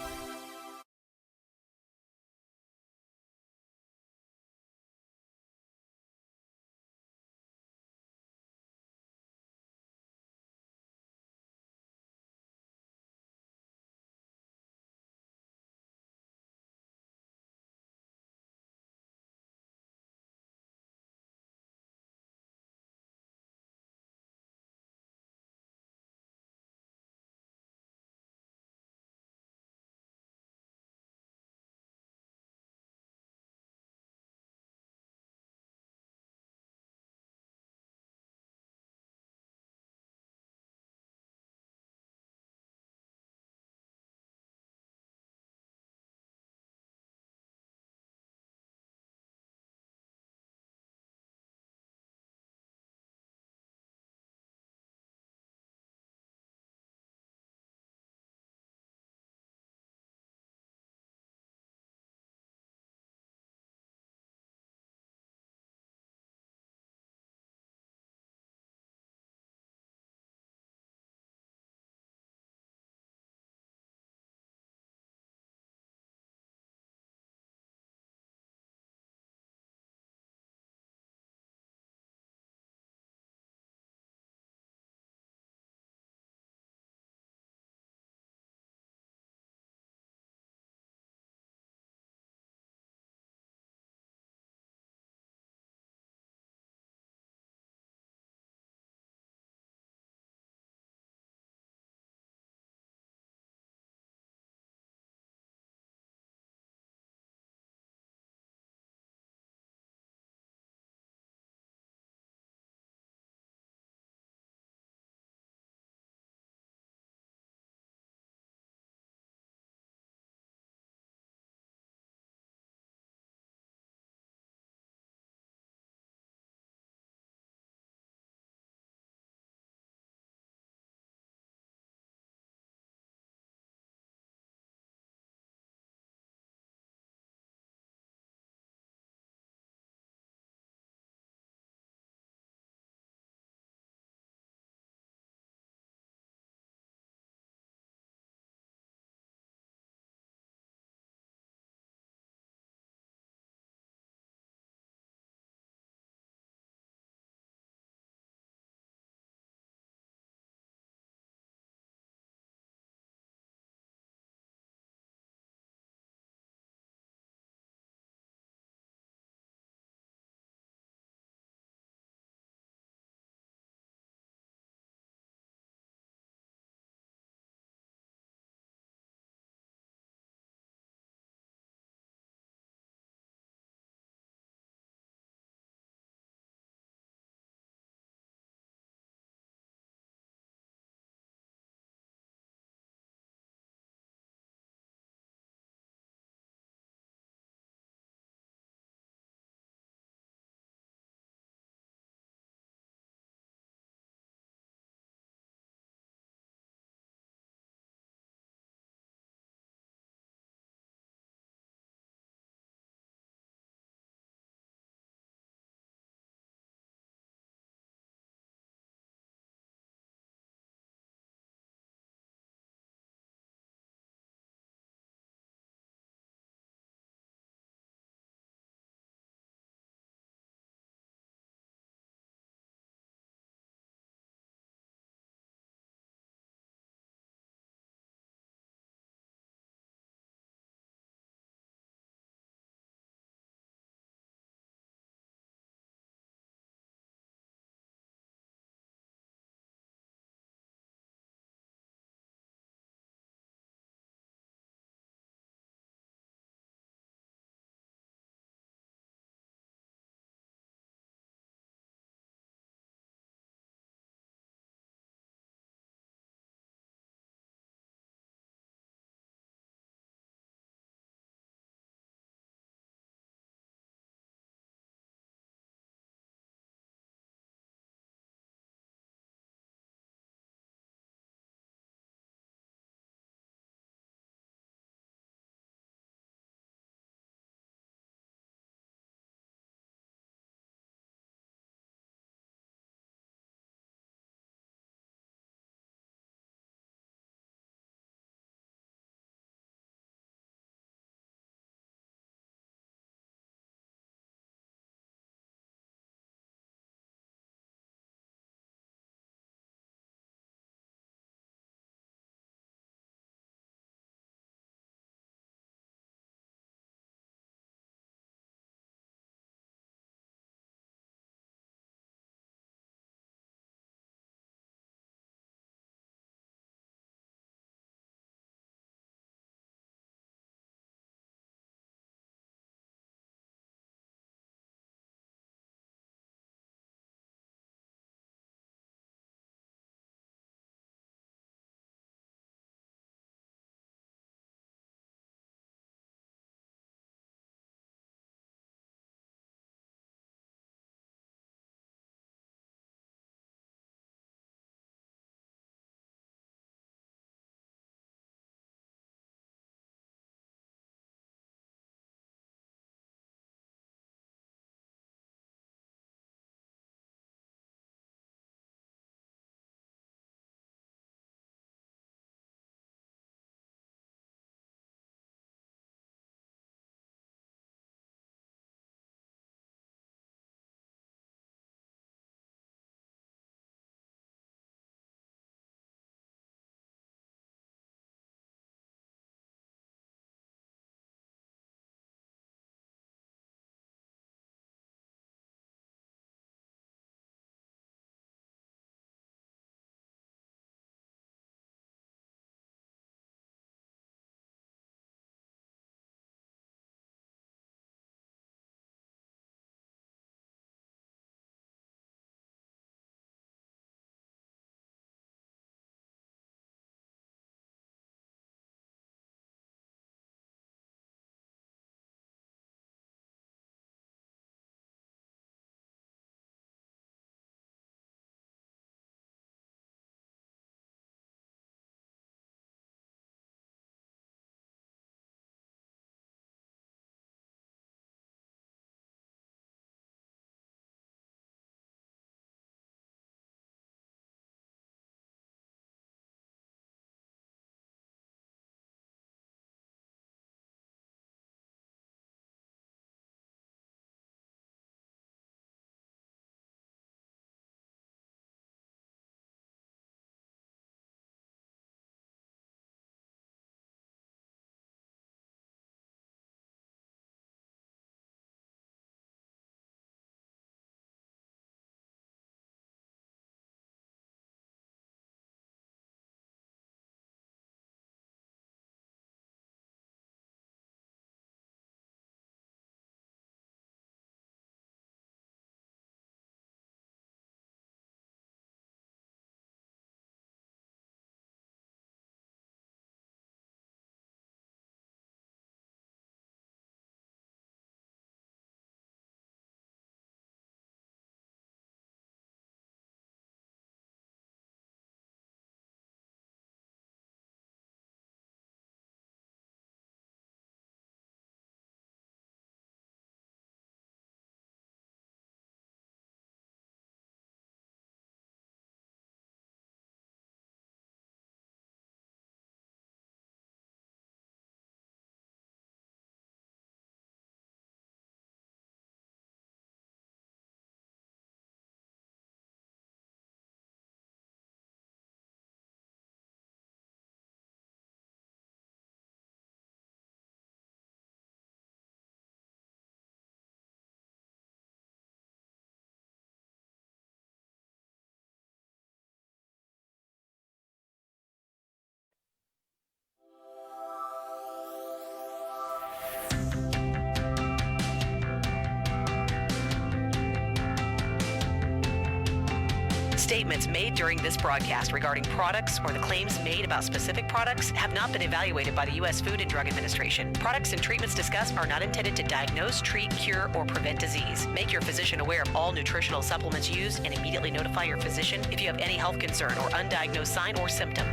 Statements made during this broadcast regarding products or the claims made about specific products have not been evaluated by the U.S. Food and Drug Administration. Products and treatments discussed are not intended to diagnose, treat, cure, or prevent disease. Make your physician aware of all nutritional supplements used and immediately notify your physician if you have any health concern or undiagnosed sign or symptom.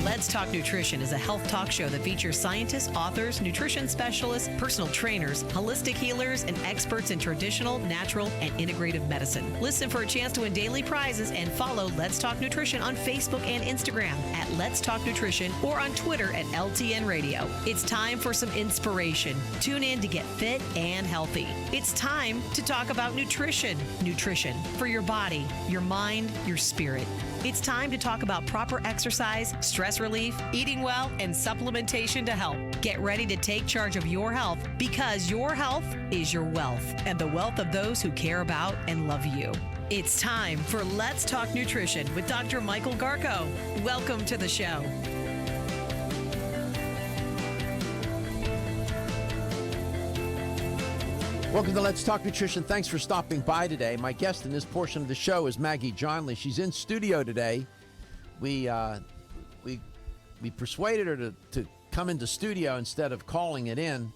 Let's Talk Nutrition is a health talk show that features scientists, authors, nutrition specialists, personal trainers, holistic healers, and experts in traditional, natural, and integrative medicine. Listen for a chance to win daily prizes and follow Let's Talk Nutrition on Facebook and Instagram at Let's Talk Nutrition or on Twitter at LTN Radio. It's time for some inspiration. Tune in to get fit and healthy. It's time to talk about nutrition. Nutrition for your body, your mind, your spirit. It's time to talk about proper exercise, stress relief, eating well, and supplementation to help. Get ready to take charge of your health because your health is your wealth and the wealth of those who care about and love you. It's time for Let's Talk Nutrition with Dr. Michael Garko. Welcome to the show. Welcome to Let's Talk Nutrition. Thanks for stopping by today. My guest in this portion of the show is Maggie Johnle. She's in studio today. We persuaded her to come into studio instead of calling it in.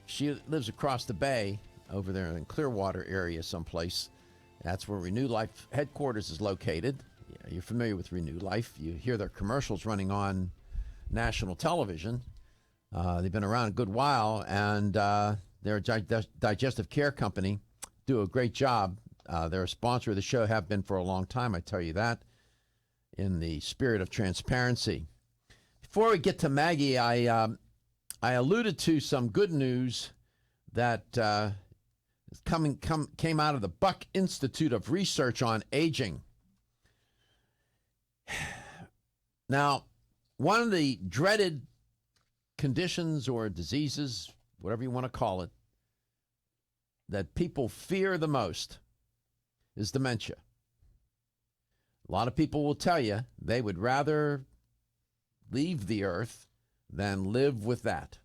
She lives across the bay over there in Clearwater area someplace. That's where Renew Life headquarters is located. Yeah, you're familiar with Renew Life. You hear their commercials running on national television. They've been around a good while, and they're a digestive care company, do a great job. They're a sponsor of the show, have been for a long time, I tell you that, in the spirit of transparency. Before we get to Maggie, I alluded to some good news that came out of the Buck Institute of Research on Aging. Now, one of the dreaded conditions or diseases, whatever you want to call it, that people fear the most is dementia. A lot of people will tell you they would rather leave the earth than live with that.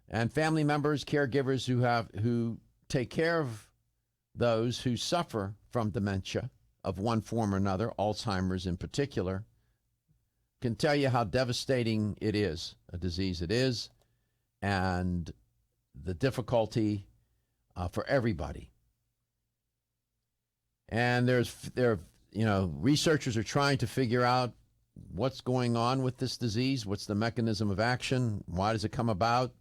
And family members, caregivers who take care of those who suffer from dementia of one form or another, Alzheimer's in particular, can tell you how devastating it is, a disease it is, and the difficulty for everybody. And researchers are trying to figure out what's going on with this disease, what's the mechanism of action, why does it come about,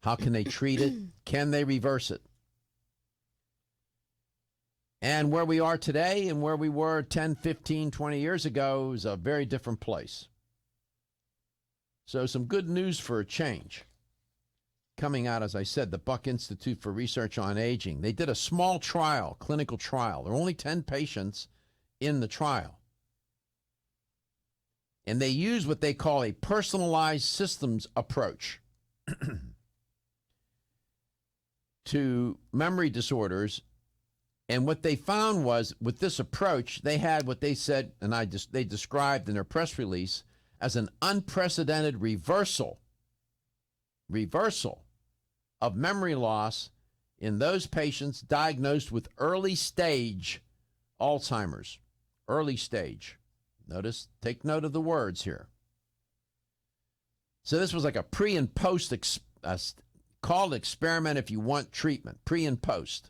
how can they treat it, can they reverse it? And where we are today and where we were 10, 15, 20 years ago is a very different place. So some good news for a change. Coming out, as I said, the Buck Institute for Research on Aging. They did a small trial, clinical trial. There were only 10 patients in the trial. And they used what they call a personalized systems approach to memory disorders. And what they found was, with this approach, they had what they said, and they described in their press release, as an unprecedented reversal of memory loss in those patients diagnosed with early stage Alzheimer's. Early stage. Notice, take note of the words here. So this was like a pre and post, called experiment if you want treatment, pre and post.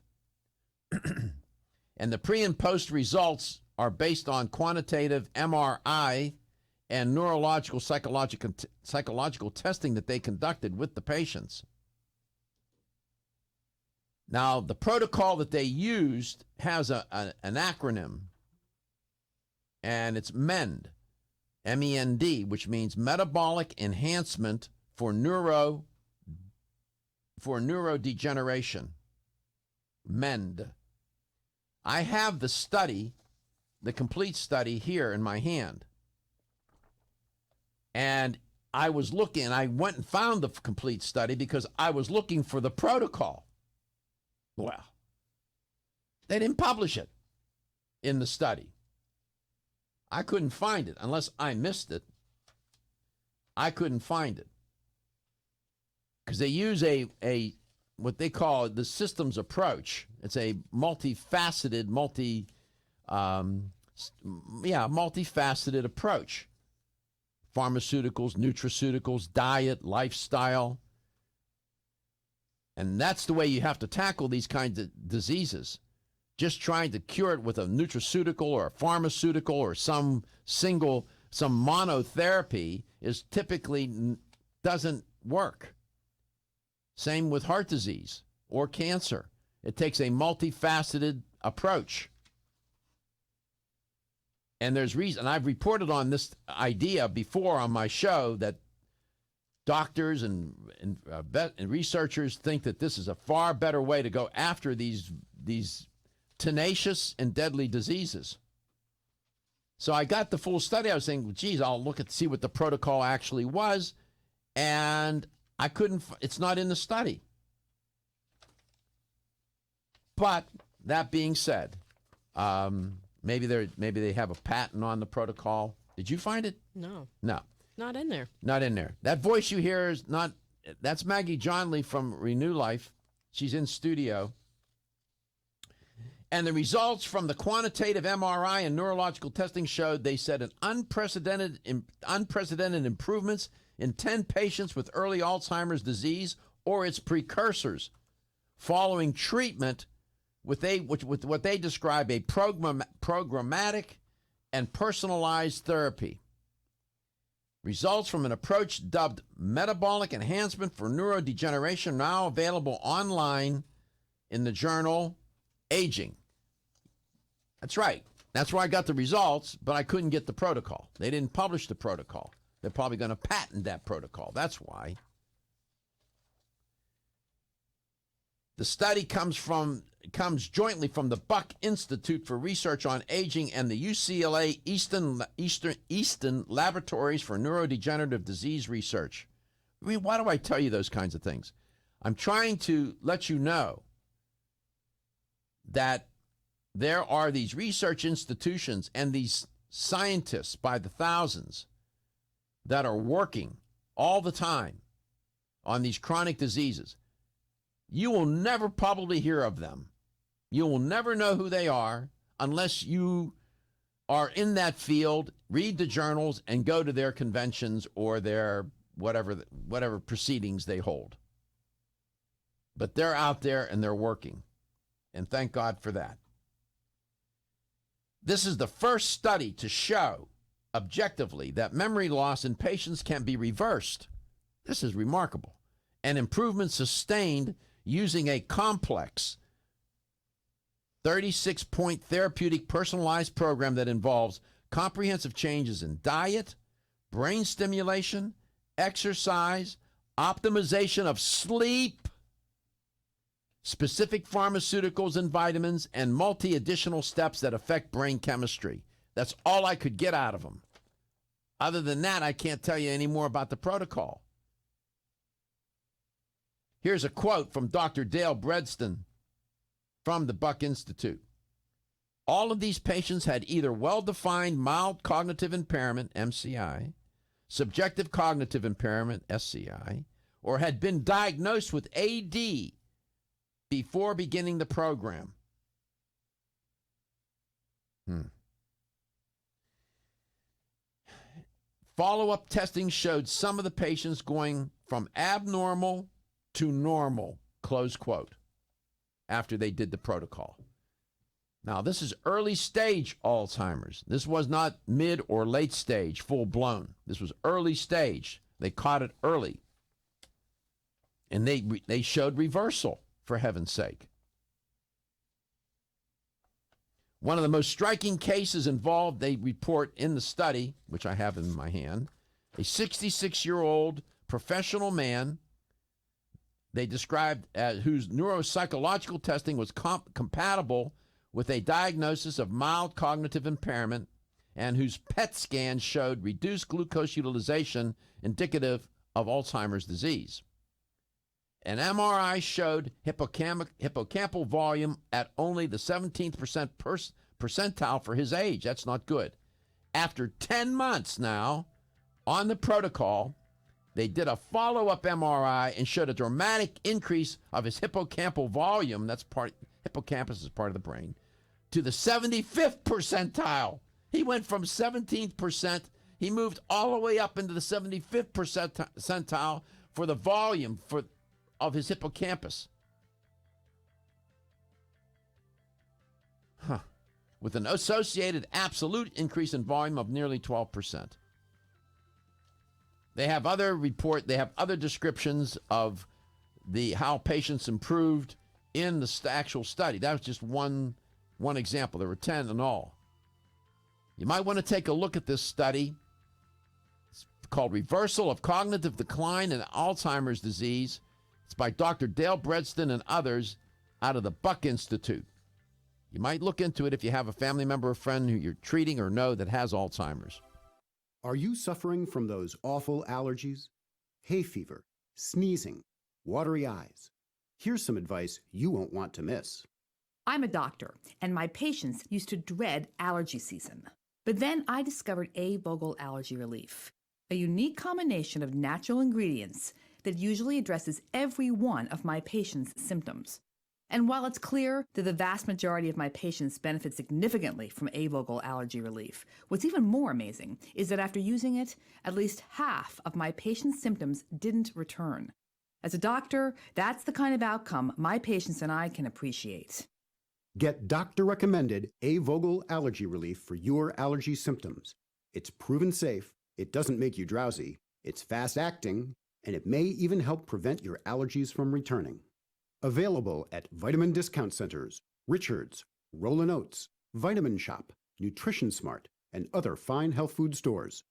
And the pre and post results are based on quantitative MRI and neurological psychological testing that they conducted with the patients. Now, the protocol that they used has an acronym, and it's MEND, M-E-N-D, which means Metabolic Enhancement for Neurodegeneration. MEND. I have the study, the complete study here in my hand. And I went and found the complete study because I was looking for the protocol. Well, they didn't publish it in the study. I couldn't find it unless I missed it. I couldn't find it because they use a what they call the systems approach. It's a multifaceted, multifaceted approach. Pharmaceuticals, nutraceuticals, diet, lifestyle. And that's the way you have to tackle these kinds of diseases. Just trying to cure it with a nutraceutical or a pharmaceutical or some monotherapy is typically doesn't work. Same with heart disease or cancer. It takes a multifaceted approach. And there's reason. I've reported on this idea before on my show that doctors and researchers think that this is a far better way to go after these tenacious and deadly diseases. So I got the full study. I was saying, geez, I'll look at see what the protocol actually was, and I couldn't. It's not in the study. But that being said, maybe they have a patent on the protocol. Did you find it? No. No. Not in there. Not in there. That voice you hear is not. That's Maggie Johnle from Renew Life. She's in studio. And the results from the quantitative MRI and neurological testing showed, they said, an unprecedented improvements in 10 patients with early Alzheimer's disease or its precursors following treatment with what they describe a programmatic and personalized therapy. Results from an approach dubbed metabolic enhancement for neurodegeneration, now available online in the journal Aging. That's right. That's where I got the results, but I couldn't get the protocol. They didn't publish the protocol. They're probably going to patent that protocol. That's why. The study comes jointly from the Buck Institute for Research on Aging and the UCLA Easton Laboratories for Neurodegenerative Disease Research. I mean, why do I tell you those kinds of things? I'm trying to let you know that there are these research institutions and these scientists by the thousands that are working all the time on these chronic diseases. You will never probably hear of them. You will never know who they are unless you are in that field, read the journals, and go to their conventions or their whatever proceedings they hold. But they're out there and they're working. And thank God for that. This is the first study to show objectively that memory loss in patients can be reversed. This is remarkable. And improvement sustained using a complex 36-point therapeutic personalized program that involves comprehensive changes in diet, brain stimulation, exercise, optimization of sleep, specific pharmaceuticals and vitamins, and multi-additional steps that affect brain chemistry. That's all I could get out of them. Other than that, I can't tell you any more about the protocol. Here's a quote from Dr. Dale Bredston from the Buck Institute. All of these patients had either well-defined mild cognitive impairment, MCI, subjective cognitive impairment, SCI, or had been diagnosed with AD before beginning the program. Follow-up testing showed some of the patients going from abnormal to normal, close quote, after they did the protocol. Now, this is early stage Alzheimer's. This was not mid or late stage, full blown. This was early stage. They caught it early. And they showed reversal, for heaven's sake. One of the most striking cases involved, they report in the study, which I have in my hand, a 66-year-old professional man they described as whose neuropsychological testing was compatible with a diagnosis of mild cognitive impairment and whose PET scan showed reduced glucose utilization indicative of Alzheimer's disease. An MRI showed hippocampal volume at only the 17th percentile for his age. That's not good. After 10 months now on the protocol, They did a follow-up MRI and showed a dramatic increase of his hippocampal volume, hippocampus is part of the brain, to the 75th percentile. He went from 17%, he moved all the way up into the 75th percentile for the volume of his hippocampus. With an associated absolute increase in volume of nearly 12%. They have other descriptions of how patients improved in the actual study. That was just one example. There were 10 in all. You might want to take a look at this study. It's called Reversal of Cognitive Decline in Alzheimer's Disease. It's by Dr. Dale Bredston and others out of the Buck Institute. You might look into it if you have a family member or friend who you're treating or know that has Alzheimer's. Are you suffering from those awful allergies? Hay fever, sneezing, watery eyes. Here's some advice you won't want to miss. I'm a doctor, and my patients used to dread allergy season. But then I discovered A-Vogel Allergy Relief, a unique combination of natural ingredients that usually addresses every one of my patients' symptoms. And while it's clear that the vast majority of my patients benefit significantly from A-Vogel Allergy Relief, what's even more amazing is that after using it, at least half of my patients' symptoms didn't return. As a doctor, that's the kind of outcome my patients and I can appreciate. Get doctor-recommended A-Vogel Allergy Relief for your allergy symptoms. It's proven safe, it doesn't make you drowsy, it's fast-acting, and it may even help prevent your allergies from returning. Available at vitamin discount centers, Richards, Rollin' Oats, Vitamin Shop, Nutrition Smart, and other fine health food stores.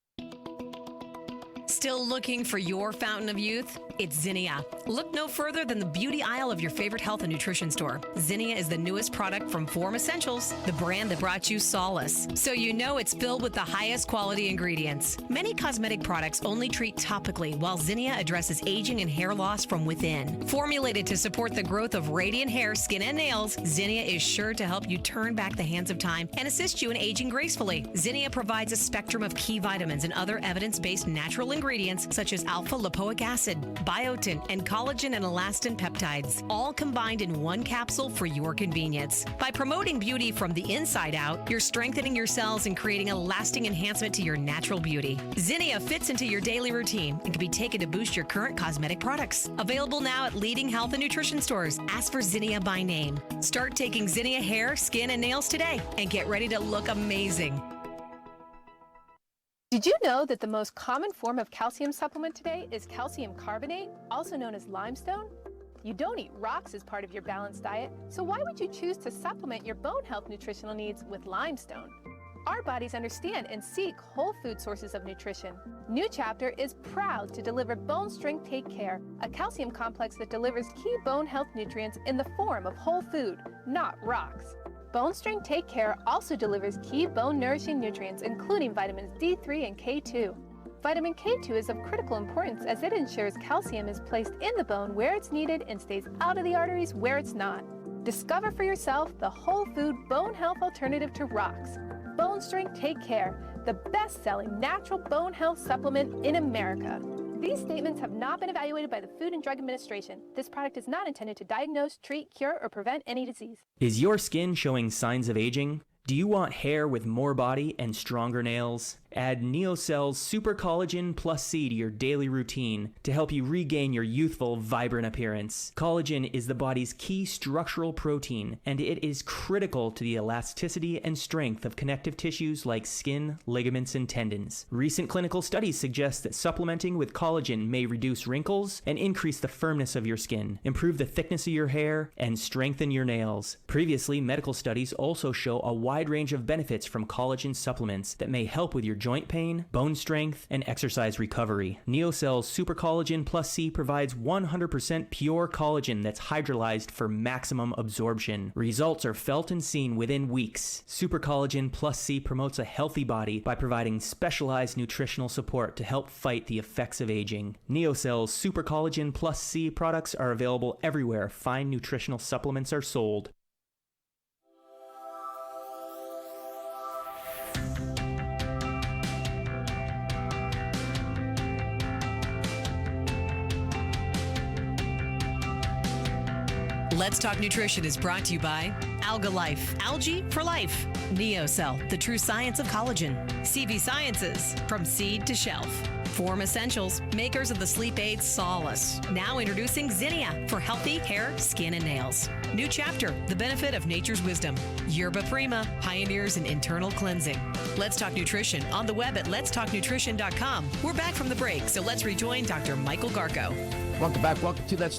Still looking for your fountain of youth? It's Zinnia. Look no further than the beauty aisle of your favorite health and nutrition store. Zinnia is the newest product from Form Essentials, the brand that brought you solace. So you know it's filled with the highest quality ingredients. Many cosmetic products only treat topically, while Zinnia addresses aging and hair loss from within. Formulated to support the growth of radiant hair, skin, and nails, Zinnia is sure to help you turn back the hands of time and assist you in aging gracefully. Zinnia provides a spectrum of key vitamins and other evidence-based natural ingredients such as alpha-lipoic acid, biotin, and collagen and elastin peptides, all combined in one capsule for your convenience. By promoting beauty from the inside out, you're strengthening your cells and creating a lasting enhancement to your natural beauty. Zinnia fits into your daily routine and can be taken to boost your current cosmetic products. Available now at leading health and nutrition stores. Ask for Zinnia by name. Start taking Zinnia hair, skin, and nails today and get ready to look amazing. Did you know that the most common form of calcium supplement today is calcium carbonate, also known as limestone? You don't eat rocks as part of your balanced diet, so why would you choose to supplement your bone health nutritional needs with limestone? Our bodies understand and seek whole food sources of nutrition. New Chapter is proud to deliver Bone Strength Take Care, a calcium complex that delivers key bone health nutrients in the form of whole food, not rocks. Bone Strength Take Care also delivers key bone-nourishing nutrients, including vitamins D3 and K2. Vitamin K2 is of critical importance as it ensures calcium is placed in the bone where it's needed and stays out of the arteries where it's not. Discover for yourself the whole food bone health alternative to rocks. Bone Strength Take Care, the best-selling natural bone health supplement in America. These statements have not been evaluated by the Food and Drug Administration. This product is not intended to diagnose, treat, cure, or prevent any disease. Is your skin showing signs of aging? Do you want hair with more body and stronger nails? Add Neocell's Super Collagen Plus C to your daily routine to help you regain your youthful, vibrant appearance. Collagen is the body's key structural protein, and it is critical to the elasticity and strength of connective tissues like skin, ligaments, and tendons. Recent clinical studies suggest that supplementing with collagen may reduce wrinkles and increase the firmness of your skin, improve the thickness of your hair, and strengthen your nails. Previously, medical studies also show a wide range of benefits from collagen supplements that may help with your joint pain, bone strength, and exercise recovery. Neocell's Super Collagen Plus C provides 100% pure collagen that's hydrolyzed for maximum absorption. Results are felt and seen within weeks. Super Collagen Plus C promotes a healthy body by providing specialized nutritional support to help fight the effects of aging. Neocell's Super Collagen Plus C products are available everywhere fine nutritional supplements are sold. Let's Talk Nutrition is brought to you by Alga Life, algae for life. NeoCell, the true science of collagen. CV Sciences, from seed to shelf. Form Essentials, makers of the sleep aid Solace. Now introducing Zinnia for healthy hair, skin, and nails. New Chapter, the benefit of nature's wisdom. Yerba Prima, pioneers in internal cleansing. Let's Talk Nutrition on the web at letstalknutrition.com. We're back from the break, so let's rejoin Dr. Michael Garko. Welcome back. Welcome to Let's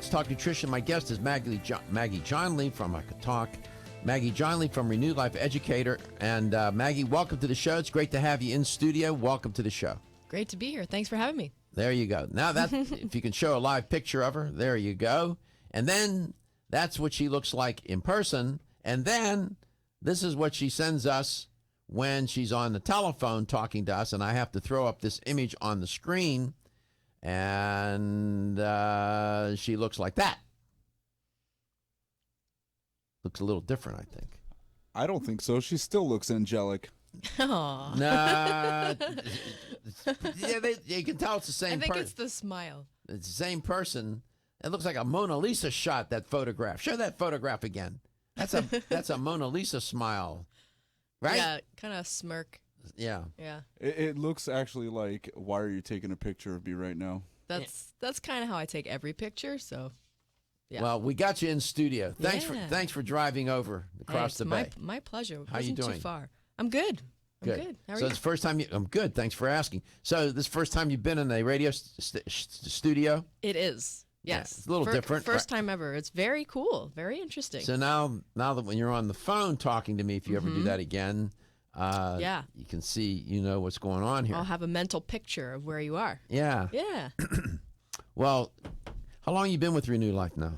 Talk Nutrition. My guest is Maggie Johnle from I Could Talk. Maggie Johnle from Renewed Life Educator. And Maggie, welcome to the show. It's great to have you in studio. Welcome to the show. Great to be here. Thanks for having me. There you go. Now that if you can show a live picture of her, there you go. And then that's what she looks like in person. And then this is what she sends us when she's on the telephone talking to us. And I have to throw up this image on the screen. And she looks like that. Looks a little different, I think. I don't think so. She still looks angelic. Aww. Nah. You can tell it's the same person. I think it's the smile. It's the same person. It looks like a Mona Lisa shot, that photograph. Show that photograph again. That's a Mona Lisa smile, right? Yeah, kind of smirk. Yeah. Yeah. It looks actually like, why are you taking a picture of me right now? That's kind of how I take every picture, so yeah. Well, we got you in studio. Thanks for driving over across the bay. My pleasure. It How you wasn't doing? Too far. I'm good. Good. I'm good. How are So you? it's the first time I'm good. Thanks for asking. So this first time you've been in a radio studio? It is. Yes. Yeah, it's a little different. First time ever. It's very cool. Very interesting. So now that when you're on the phone talking to me, if you ever do that again, yeah, you can see, what's going on here. I'll have a mental picture of where you are. Yeah. Yeah. Well, how long you been with Renewed Life now?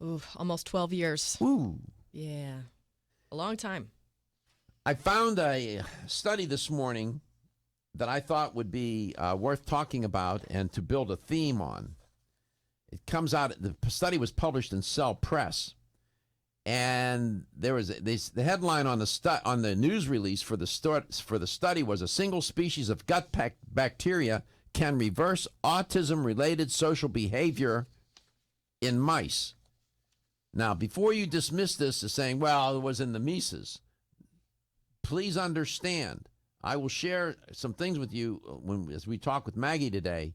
Ooh, almost 12 years. Ooh. Yeah. A long time. I found a study this morning that I thought would be worth talking about and to build a theme on. It comes out, the study was published in Cell Press, and there was the headline on the news release for the study was a single species of gut bacteria can reverse autism-related social behavior in mice. Now, before you dismiss this as saying, well, it was in the Mises, please understand, I will share some things with you as we talk with Maggie today.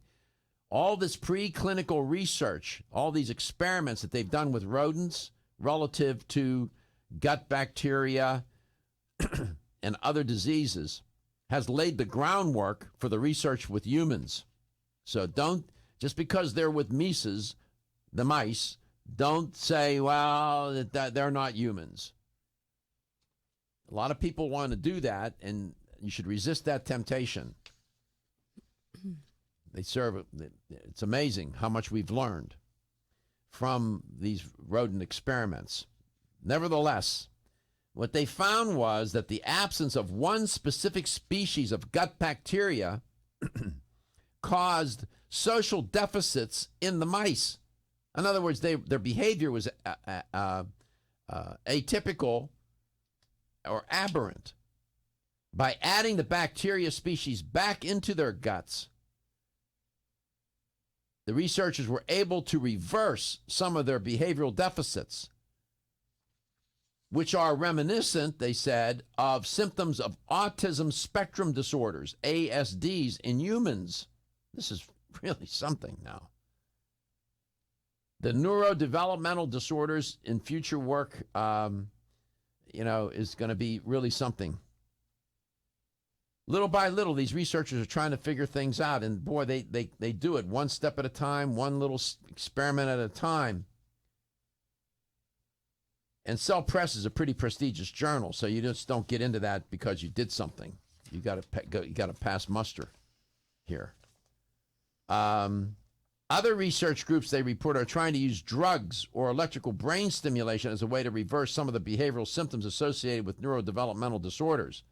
All this preclinical research, all these experiments that they've done with rodents relative to gut bacteria and other diseases has laid the groundwork for the research with humans. So just because they're with Mises, the mice, don't say, well, that they're not humans. A lot of people want to do that, and you should resist that temptation. It's amazing how much we've learned from these rodent experiments. Nevertheless, what they found was that the absence of one specific species of gut bacteria caused social deficits in the mice. In other words, their behavior was atypical or aberrant. By adding the bacteria species back into their guts, the researchers were able to reverse some of their behavioral deficits, which are reminiscent, they said, of symptoms of autism spectrum disorders, ASDs, in humans. This is really something now. The neurodevelopmental disorders in future work, is going to be really something. Little by little, these researchers are trying to figure things out, and boy, they do it one step at a time, one little experiment at a time. And Cell Press is a pretty prestigious journal, so you just don't get into that because you did something. You got to pass muster here. Other research groups, they report, are trying to use drugs or electrical brain stimulation as a way to reverse some of the behavioral symptoms associated with neurodevelopmental disorders.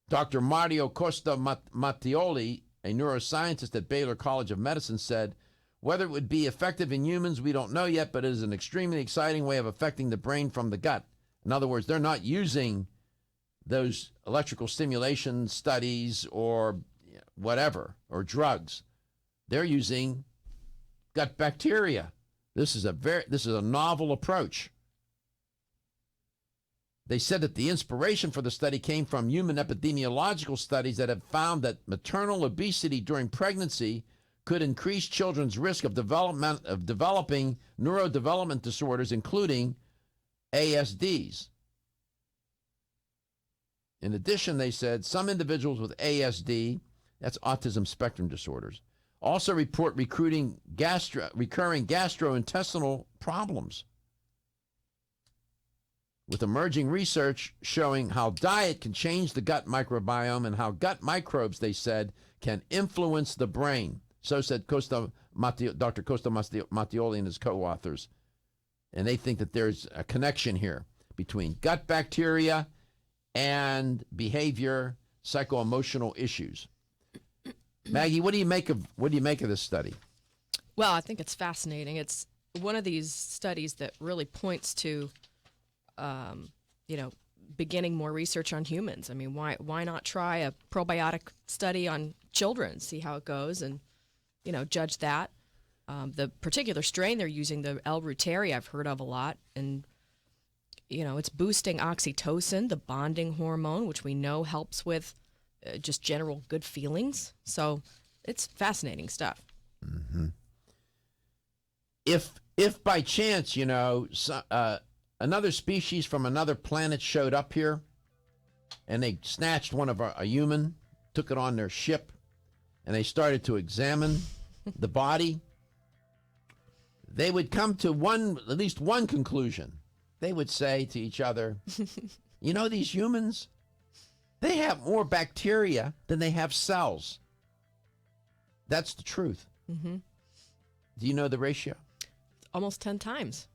Dr. Mario Costa Mattioli, a neuroscientist at Baylor College of Medicine, said, whether it would be effective in humans, we don't know yet, but it is an extremely exciting way of affecting the brain from the gut. In other words, they're not using those electrical stimulation studies or whatever, or drugs. They're using gut bacteria This is a novel approach. They said that the inspiration for the study came from human epidemiological studies that have found that maternal obesity during pregnancy could increase children's risk of developing neurodevelopment disorders, including ASDs. In addition, they said some individuals with ASD, that's autism spectrum disorders, also report recurring gastrointestinal problems, with emerging research showing how diet can change the gut microbiome and how gut microbes, they said, can influence the brain. So said Dr. Costa Mattioli and his co-authors. And they think that there's a connection here between gut bacteria and behavior, psycho-emotional issues. Maggie, what do you make of this study? Well, I think it's fascinating. It's one of these studies that really points to, beginning more research on humans. I mean, why not try a probiotic study on children, see how it goes, and judge that. The particular strain they're using, the L. reuteri, I've heard of a lot, and it's boosting oxytocin, the bonding hormone, which we know helps with just general good feelings. So it's fascinating stuff. Mm-hmm. If by chance, another species from another planet showed up here and they snatched a human, took it on their ship, and they started to examine the body, they would come to at least one conclusion. They would say to each other, these humans, they have more bacteria than they have cells. That's the truth. Mm-hmm. Do you know the ratio? Almost 10 times,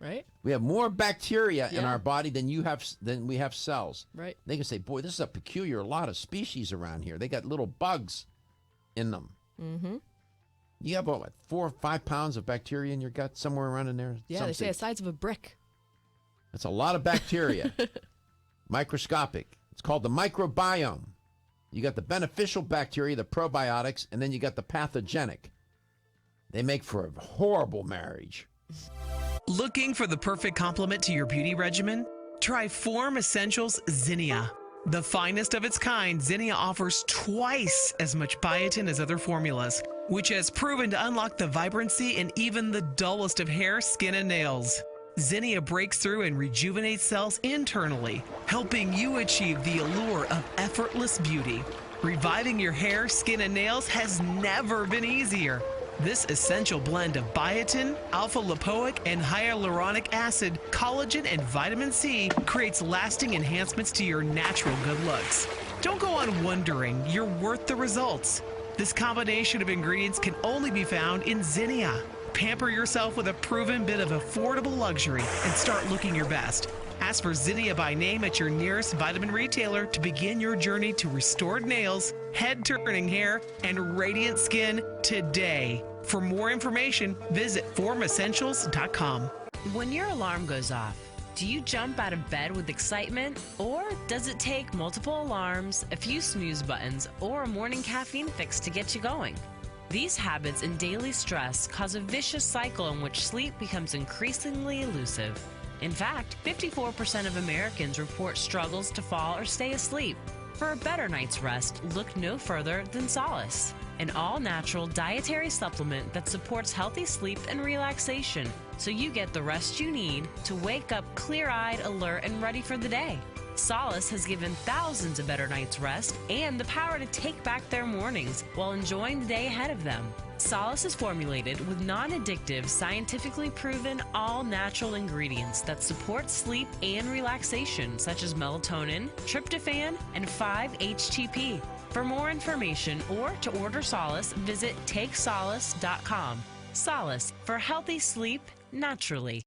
right? We have more bacteria in our body than we have cells. Right. They can say, boy, this is a peculiar lot of species around here. They got little bugs in them. Mm-hmm. You have, 4 or 5 pounds of bacteria in your gut, somewhere around in there? Yeah, they say the size of a brick. That's a lot of bacteria. Microscopic. It's called the microbiome. You got the beneficial bacteria, the probiotics, and then you got the pathogenic. They make for a horrible marriage. Looking for the perfect complement to your beauty regimen? Try Form Essentials Zinnia. The finest of its kind, Zinnia offers twice as much biotin as other formulas, which has proven to unlock the vibrancy in even the dullest of hair, skin, and nails. Zinnia breaks through and rejuvenates cells internally, helping you achieve the allure of effortless beauty. Reviving your hair, skin, and nails has never been easier. This essential blend of biotin, alpha-lipoic, and hyaluronic acid, collagen, and vitamin C creates lasting enhancements to your natural good looks. Don't go on wondering. You're worth the results. This combination of ingredients can only be found in Zinnia. Pamper yourself with a proven bit of affordable luxury and start looking your best. Ask for Zinnia by name at your nearest vitamin retailer to begin your journey to restored nails, head-turning hair, and radiant skin today. For more information, visit formessentials.com. When your alarm goes off, do you jump out of bed with excitement? Or does it take multiple alarms, a few snooze buttons, or a morning caffeine fix to get you going? These habits and daily stress cause a vicious cycle in which sleep becomes increasingly elusive. In fact, 54% of Americans report struggles to fall or stay asleep. For a better night's rest, look no further than Solace, an all-natural dietary supplement that supports healthy sleep and relaxation, so you get the rest you need to wake up clear-eyed, alert, and ready for the day. Solace has given thousands a better night's rest and the power to take back their mornings while enjoying the day ahead of them. Solace is formulated with non-addictive, scientifically proven, all-natural ingredients that support sleep and relaxation, such as melatonin, tryptophan, and 5-HTP. For more information or to order Solace, visit takesolace.com. Solace for healthy sleep naturally.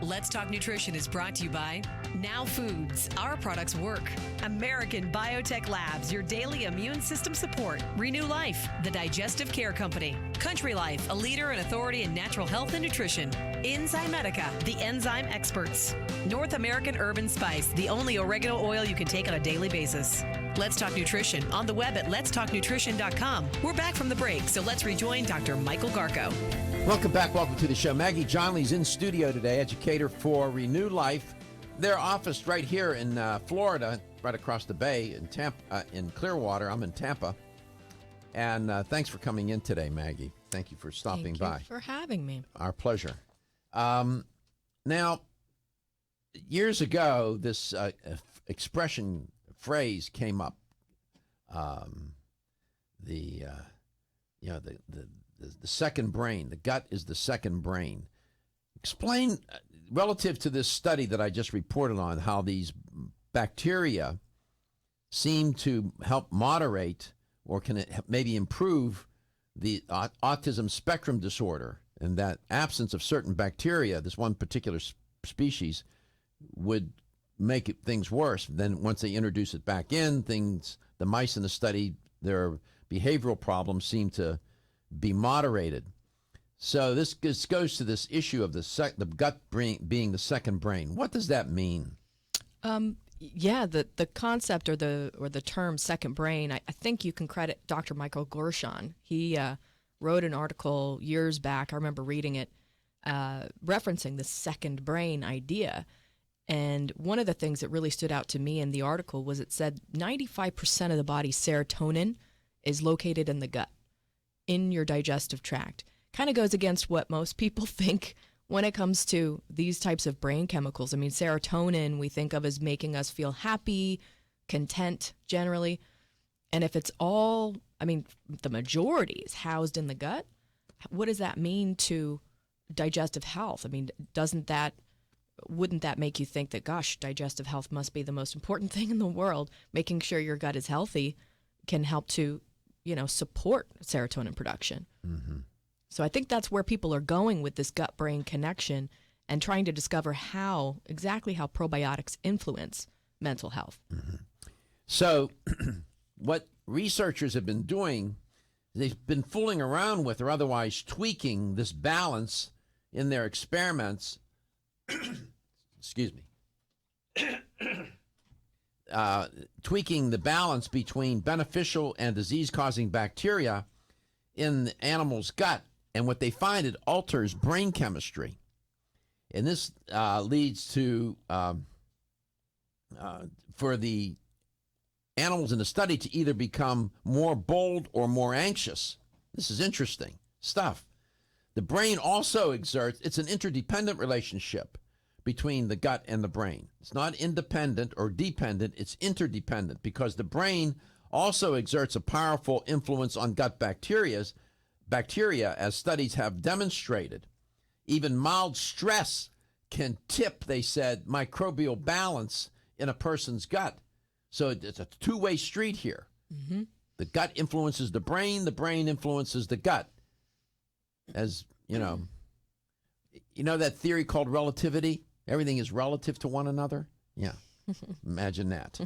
Let's Talk Nutrition is brought to you by Now Foods. Our products work. American Biotech Labs, your daily immune system support. Renew Life, the digestive care company. Country Life, a leader and authority in natural health and nutrition. Enzymedica, the enzyme experts. North American Herb and Spice, the only oregano oil you can take on a daily basis. Let's Talk Nutrition on the web at letstalknutrition.com. We're back from the break, so let's rejoin Dr. Michael Garko. Welcome back. Welcome to the show. Maggie Johnle's in studio today, educator for Renew Life. Their office right here in Florida, right across the bay in Tampa, in Clearwater. I'm in Tampa. And thanks for coming in today, Maggie. Thank you for stopping by. Thank you for having me. Our pleasure. Now, years ago, this phrase came up. The second brain. The gut is the second brain. Explain, relative to this study that I just reported on, how these bacteria seem to help moderate or can maybe improve the autism spectrum disorder, and that absence of certain bacteria, this one particular species, would make things worse. Then once they introduce it back in, the mice in the study, their behavioral problems seem to be moderated. So this goes to this issue of the gut being the second brain. What does that mean? The concept or the term second brain, I think you can credit Dr. Michael Gershon. He wrote an article years back, I remember reading it, referencing the second brain idea. And one of the things that really stood out to me in the article was it said 95% of the body's serotonin is located in the gut, in your digestive tract. Kind of goes against what most people think when it comes to these types of brain chemicals. I mean, serotonin we think of as making us feel happy, content generally. And if it's all, the majority is housed in the gut, what does that mean to digestive health? I mean, wouldn't that make you think that, gosh, digestive health must be the most important thing in the world? Making sure your gut is healthy can help to, support serotonin production. Mm-hmm. So I think that's where people are going with this gut-brain connection and trying to discover exactly how probiotics influence mental health. Mm-hmm. So what researchers have been doing, they've been fooling around with or otherwise tweaking this balance in their experiments. Excuse me. Tweaking the balance between beneficial and disease-causing bacteria in the animal's gut. And what they find, it alters brain chemistry. And this leads to, for the animals in the study to either become more bold or more anxious. This is interesting stuff. The brain also it's an interdependent relationship between the gut and the brain. It's not independent or dependent, it's interdependent, because the brain also exerts a powerful influence on gut bacteria, as studies have demonstrated. Even mild stress can tip, they said, microbial balance in a person's gut. So it's a two-way street here. Mm-hmm. The gut influences the brain influences the gut. As you know that theory called relativity? Everything is relative to one another? Yeah. Imagine that.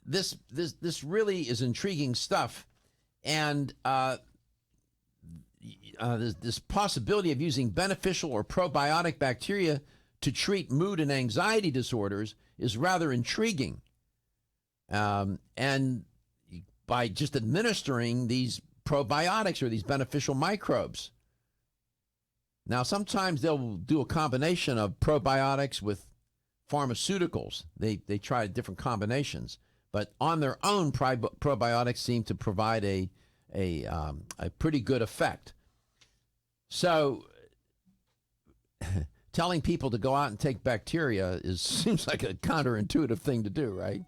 This really is intriguing stuff. And this possibility of using beneficial or probiotic bacteria to treat mood and anxiety disorders is rather intriguing. And by just administering these probiotics or these beneficial microbes. Now, sometimes they'll do a combination of probiotics with pharmaceuticals. They try different combinations. But on their own, probiotics seem to provide a pretty good effect. So telling people to go out and take bacteria seems like a counterintuitive thing to do, right?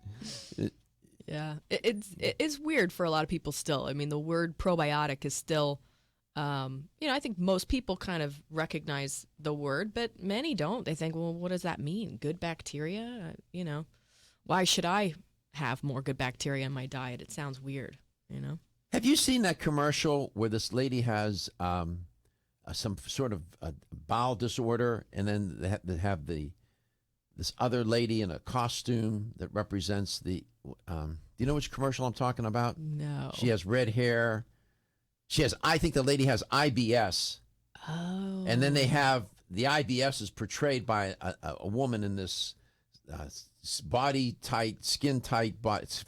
Yeah, it's weird for a lot of people still. I mean, the word probiotic is still, I think most people kind of recognize the word, but many don't. They think, well, what does that mean? Good bacteria? Why should I have more good bacteria in my diet? It sounds weird, Have you seen that commercial where this lady has some sort of bowel disorder, and then they have this other lady in a costume that represents the. Do you know which commercial I'm talking about? No. She has red hair. I think the lady has IBS. Oh. And then they have the IBS is portrayed by a woman in this body tight, skin tight,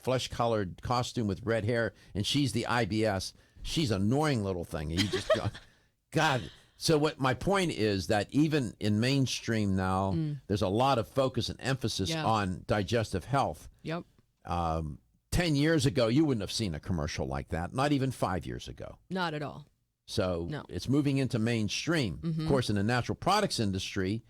flesh colored costume with red hair, and she's the IBS. She's an annoying little thing. And you just go, God. So what my point is that even in mainstream now, there's a lot of focus and emphasis on digestive health. Yep. 10 years ago, you wouldn't have seen a commercial like that. Not even 5 years ago. Not at all. So No. it's moving into mainstream. Of course, in the natural products industry,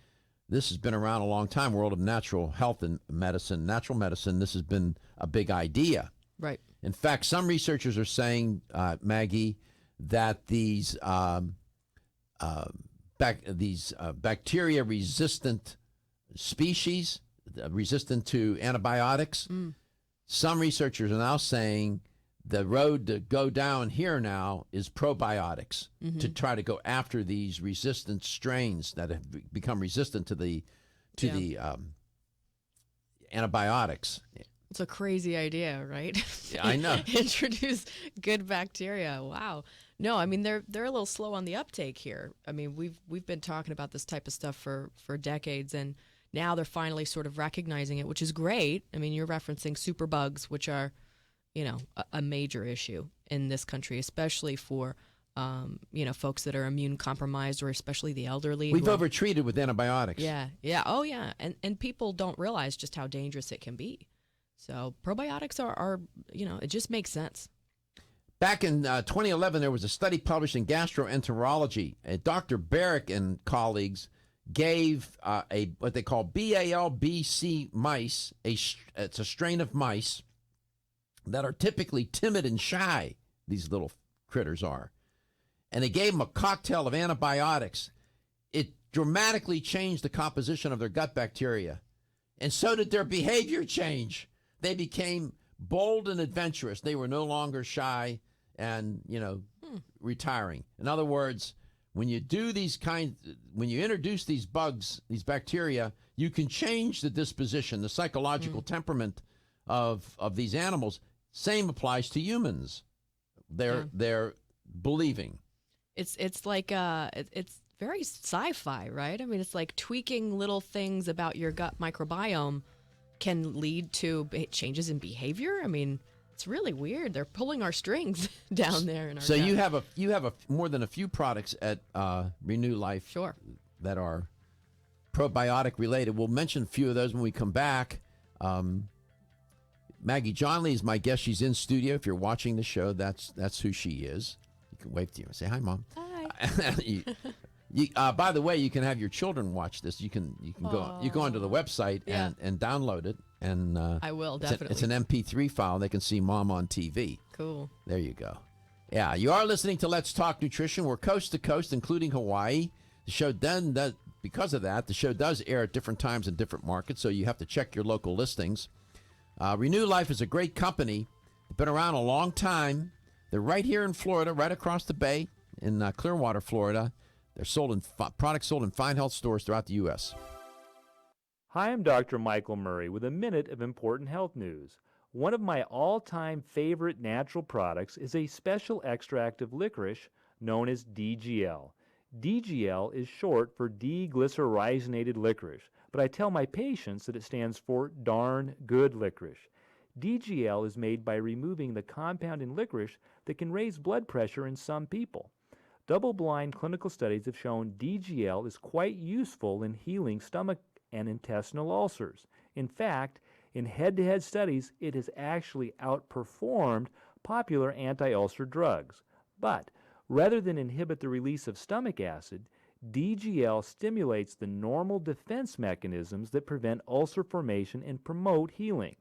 this has been around a long time. World of natural health and medicine, natural medicine. This has been a big idea. Right. In fact, some researchers are saying, Maggie, that these bacteria-resistant species, resistant to antibiotics, some researchers are now saying the road to go down here now is probiotics to try to go after these resistant strains that have become resistant to the antibiotics. It's a crazy idea, right? Yeah, I know. Introduce good bacteria. Wow. No, I mean they're a little slow on the uptake here. I mean we've been talking about this type of stuff for decades, and now they're finally sort of recognizing it, which is great. I mean, you're referencing superbugs, which are, a major issue in this country, especially for, folks that are immune compromised, or especially the elderly. We've overtreated with antibiotics. Yeah. Oh, yeah. And people don't realize just how dangerous it can be. So probiotics are it just makes sense. Back in 2011, there was a study published in Gastroenterology. Dr. Barrick and colleagues gave what they call BALBC mice. It's a strain of mice that are typically timid and shy. These little critters are, and they gave them a cocktail of antibiotics. It dramatically changed the composition of their gut bacteria, and so did their behavior change. They became bold and adventurous. They were no longer shy and retiring. In other words, when you introduce these bugs, these bacteria, you can change the disposition, the psychological temperament of these animals. Same applies to humans. They're believing. It's like it's very sci-fi, right? I mean, it's like tweaking little things about your gut microbiome can lead to changes in behavior. I mean, it's really weird. They're pulling our strings down there in our So gut. you have more than a few products at Renew Life that are probiotic related. We'll mention a few of those when we come back. Maggie Johnle is my guest. She's in studio. If you're watching the show, that's who she is. You can wave to you and say hi, Mom. Hi. By the way, you can have your children watch this. You can go onto the website and download it. And I will definitely. It's an MP3 file. They can see Mom on TV. Cool. There you go. Yeah, you are listening to Let's Talk Nutrition. We're coast to coast, including Hawaii. The show because of that, the show does air at different times in different markets, so you have to check your local listings. Renew Life is a great company. They've been around a long time. They're right here in Florida, right across the bay in Clearwater, Florida. They're sold in products sold in fine health stores throughout the U.S. Hi, I'm Dr. Michael Murray with a minute of important health news. One of my all-time favorite natural products is a special extract of licorice known as DGL. DGL is short for deglycyrrhizated licorice, but I tell my patients that it stands for darn good licorice. DGL is made by removing the compound in licorice that can raise blood pressure in some people. Double-blind clinical studies have shown DGL is quite useful in healing stomach and intestinal ulcers. In fact, in head-to-head studies, it has actually outperformed popular anti-ulcer drugs. But rather than inhibit the release of stomach acid, DGL stimulates the normal defense mechanisms that prevent ulcer formation and promote healing.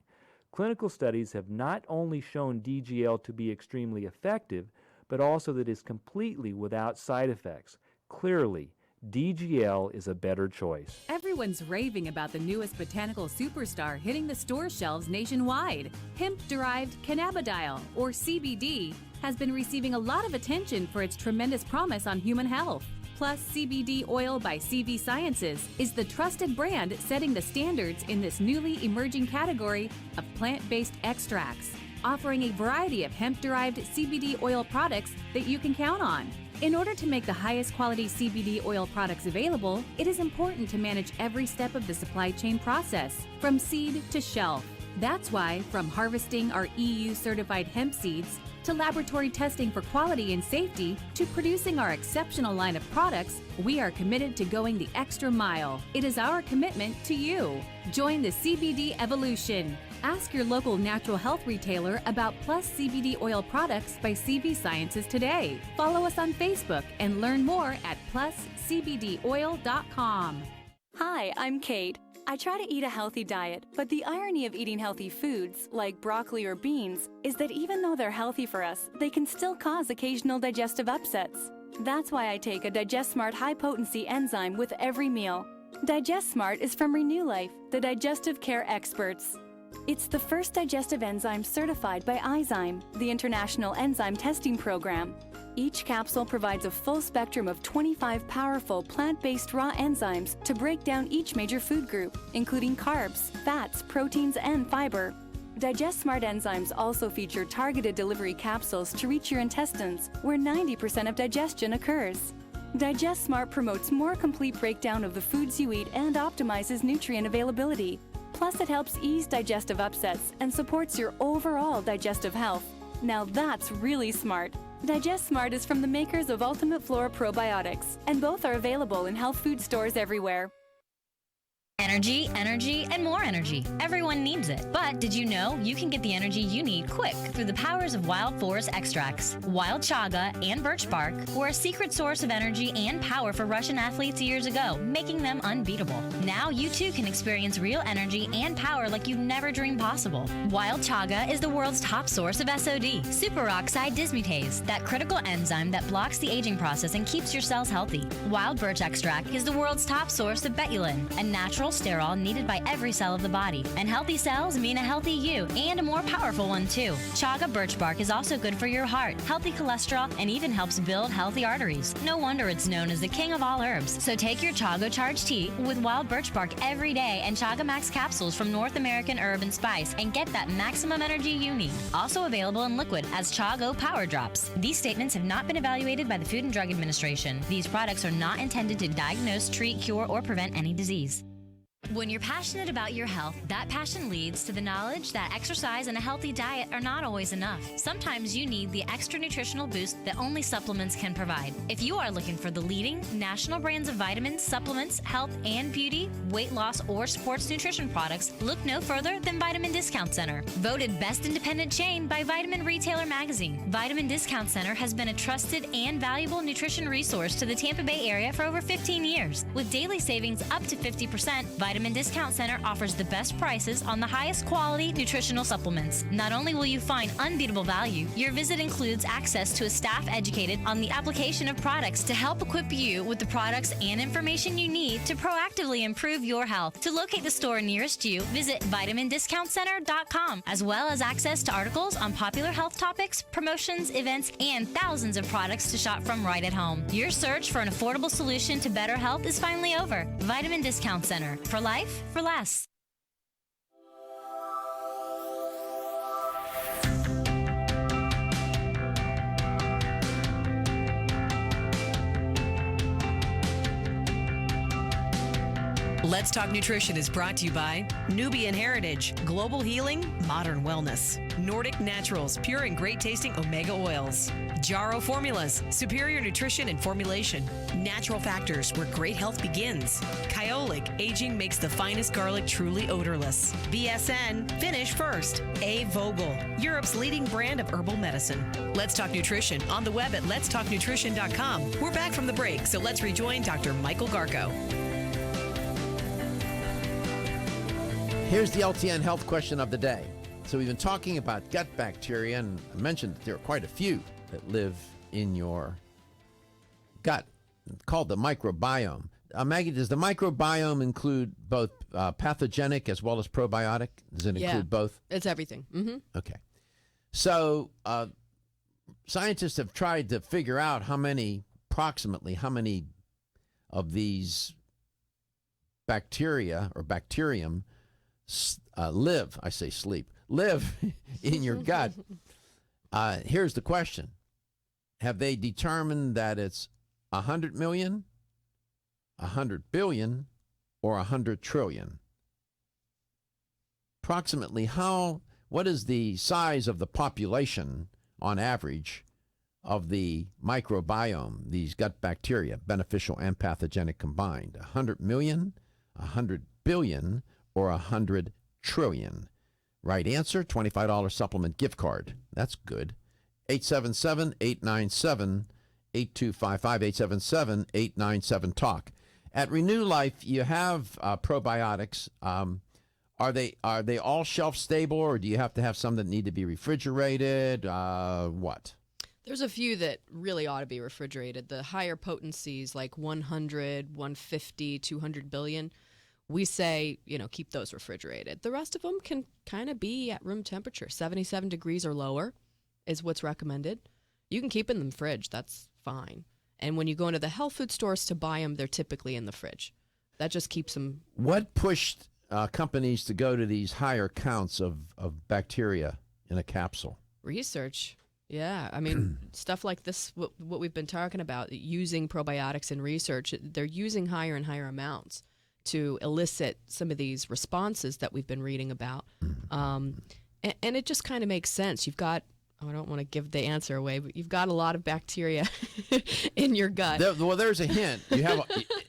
Clinical studies have not only shown DGL to be extremely effective, but also that it is completely without side effects. Clearly, DGL is a better choice. Everyone's raving about the newest botanical superstar hitting the store shelves nationwide. Hemp-derived cannabidiol, or CBD, has been receiving a lot of attention for its tremendous promise on human health. Plus CBD Oil by CV Sciences is the trusted brand setting the standards in this newly emerging category of plant-based extracts, offering a variety of hemp-derived CBD oil products that you can count on. In order to make the highest quality CBD oil products available, it is important to manage every step of the supply chain process, from seed to shelf. That's why, from harvesting our EU-certified hemp seeds, to laboratory testing for quality and safety, to producing our exceptional line of products, we are committed to going the extra mile. It is our commitment to you. Join the CBD evolution. Ask your local natural health retailer about Plus CBD oil products by CV Sciences today. Follow us on Facebook and learn more at pluscbdoil.com. Hi, I'm Kate. I try to eat a healthy diet, but the irony of eating healthy foods, like broccoli or beans, is that even though they're healthy for us, they can still cause occasional digestive upsets. That's why I take a Digest Smart high-potency enzyme with every meal. Digest Smart is from Renew Life, the digestive care experts. It's the first digestive enzyme certified by Izyme, the International Enzyme Testing Program. Each capsule provides a full spectrum of 25 powerful plant-based raw enzymes to break down each major food group, including carbs, fats, proteins, and fiber. Digest Smart enzymes also feature targeted delivery capsules to reach your intestines, where 90% of digestion occurs. Digest Smart promotes more complete breakdown of the foods you eat and optimizes nutrient availability. Plus, it helps ease digestive upsets and supports your overall digestive health. Now that's really smart. Digest Smart is from the makers of Ultimate Flora Probiotics, and both are available in health food stores everywhere. Energy, energy, and more energy. Everyone needs it. But did you know you can get the energy you need quick through the powers of wild forest extracts? Wild chaga and birch bark were a secret source of energy and power for Russian athletes years ago, making them unbeatable. Now you too can experience real energy and power like you've never dreamed possible. Wild chaga is the world's top source of SOD, superoxide dismutase, that critical enzyme that blocks the aging process and keeps your cells healthy. Wild birch extract is the world's top source of betulin, a natural sterol needed by every cell of the body. And healthy cells mean a healthy you, and a more powerful one too. Chaga birch bark is also good for your heart, healthy cholesterol, and even helps build healthy arteries. No wonder it's known as the king of all herbs. So take your Chaga Charge tea with wild birch bark every day and Chaga Max capsules from North American Herb and Spice and get that maximum energy you need. Also available in liquid as Chago Power Drops. These statements have not been evaluated by the Food and Drug Administration. These products are not intended to diagnose, treat, cure, or prevent any disease. When you're passionate about your health, that passion leads to the knowledge that exercise and a healthy diet are not always enough. Sometimes you need the extra nutritional boost that only supplements can provide. If you are looking for the leading national brands of vitamins, supplements, health and beauty, weight loss, or sports nutrition products, look no further than Vitamin Discount Center. Voted best independent chain by Vitamin Retailer Magazine, Vitamin Discount Center has been a trusted and valuable nutrition resource to the Tampa Bay area for over 15 years. With daily savings up to 50%, Vitamin Discount Center offers the best prices on the highest quality nutritional supplements. Not only will you find unbeatable value, your visit includes access to a staff educated on the application of products to help equip you with the products and information you need to proactively improve your health. To locate the store nearest you, visit vitamindiscountcenter.com, as well as access to articles on popular health topics, promotions, events, and thousands of products to shop from right at home. Your search for an affordable solution to better health is finally over. Vitamin Discount Center. For life, for less. Let's Talk Nutrition is brought to you by Nubian Heritage, Global Healing, Modern Wellness, Nordic Naturals, pure and great tasting omega oils, Jarrow Formulas, superior nutrition and formulation, Natural Factors, where great health begins, Kyolic, aging makes the finest garlic truly odorless, BSN, finish first, A. Vogel, Europe's leading brand of herbal medicine. Let's Talk Nutrition on the web at letstalknutrition.com. We're back from the break, so let's rejoin Dr. Michael Garko. Here's the LTN health question of the day. So we've been talking about gut bacteria, and I mentioned that there are quite a few that live in your gut. It's called the microbiome. Maggie, does the microbiome include both pathogenic as well as probiotic? Does it include both? It's everything. Mm-hmm. Okay. So scientists have tried to figure out approximately how many of these bacteria or bacterium live in your gut. Here's the question. Have they determined that it's 100 million, 100 billion, or 100 trillion? Approximately what is the size of the population on average of the microbiome, these gut bacteria, beneficial and pathogenic combined? 100 million, 100 billion, or 100 trillion? Right answer, $25 supplement gift card. That's good. 877-897-8255, 877-897-TALK. At Renew Life, you have probiotics. Are they all shelf stable, or do you have to have some that need to be refrigerated? What? There's a few that really ought to be refrigerated. The higher potencies, like 100, 150, 200 billion, we say, keep those refrigerated. The rest of them can kind of be at room temperature. 77 degrees or lower is what's recommended. You can keep in the fridge. That's fine. And when you go into the health food stores to buy them, they're typically in the fridge. That just keeps them. What pushed companies to go to these higher counts of bacteria in a capsule? Research. Yeah. I mean, stuff like this, what we've been talking about, using probiotics in research, they're using higher and higher amounts to elicit some of these responses that we've been reading about. And it just kind of makes sense. You've got, I don't want to give the answer away, but you've got a lot of bacteria in your gut. Well, there's a hint. You have,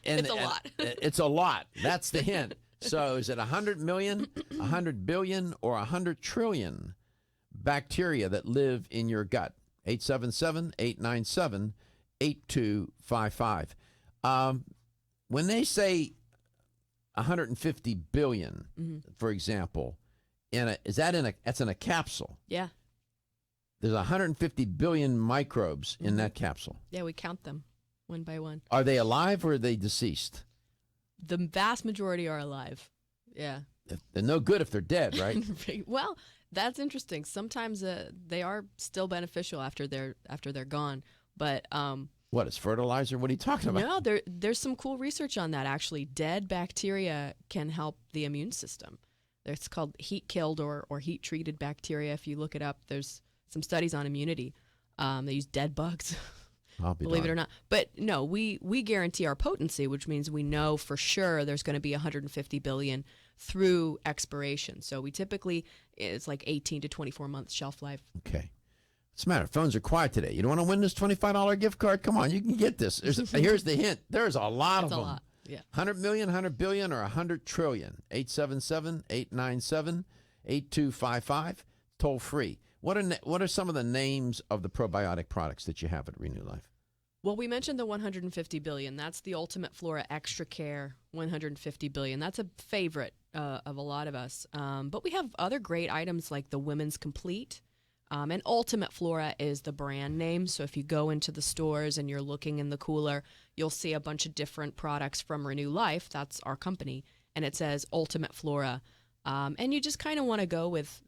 it's a lot. It's a lot. That's the hint. So is it 100 million, 100 billion, or 100 trillion bacteria that live in your gut? 877-897-8255. When they say 150 billion, for example, that's in a capsule? Yeah. There's 150 billion microbes in that capsule. Yeah, we count them one by one. Are they alive or are they deceased? The vast majority are alive. Yeah. They're no good if they're dead, right? Well, that's interesting. Sometimes they are still beneficial after they're gone. But what is fertilizer? What are you talking about? No, there's some cool research on that. Actually, dead bacteria can help the immune system. It's called heat-killed or heat-treated bacteria. If you look it up, there's some studies on immunity. They use dead bugs. Believe it or not. But no, we guarantee our potency, which means we know for sure there's going to be 150 billion through expiration. So we typically, it's like 18 to 24 months shelf life. Okay. What's the matter? Phones are quiet today. You don't want to win this $25 gift card? Come on, you can get this. Here's the hint. There's a lot of them. A lot, yeah. 100 million, 100 billion, or 100 trillion. 877-897-8255. Toll free. What are some of the names of the probiotic products that you have at Renew Life? Well, we mentioned the 150 billion. That's the Ultimate Flora Extra Care 150 billion. That's a favorite of a lot of us. But we have other great items like the Women's Complete. And Ultimate Flora is the brand name. So if you go into the stores and you're looking in the cooler, you'll see a bunch of different products from Renew Life. That's our company. And it says Ultimate Flora. And you just kind of want to go with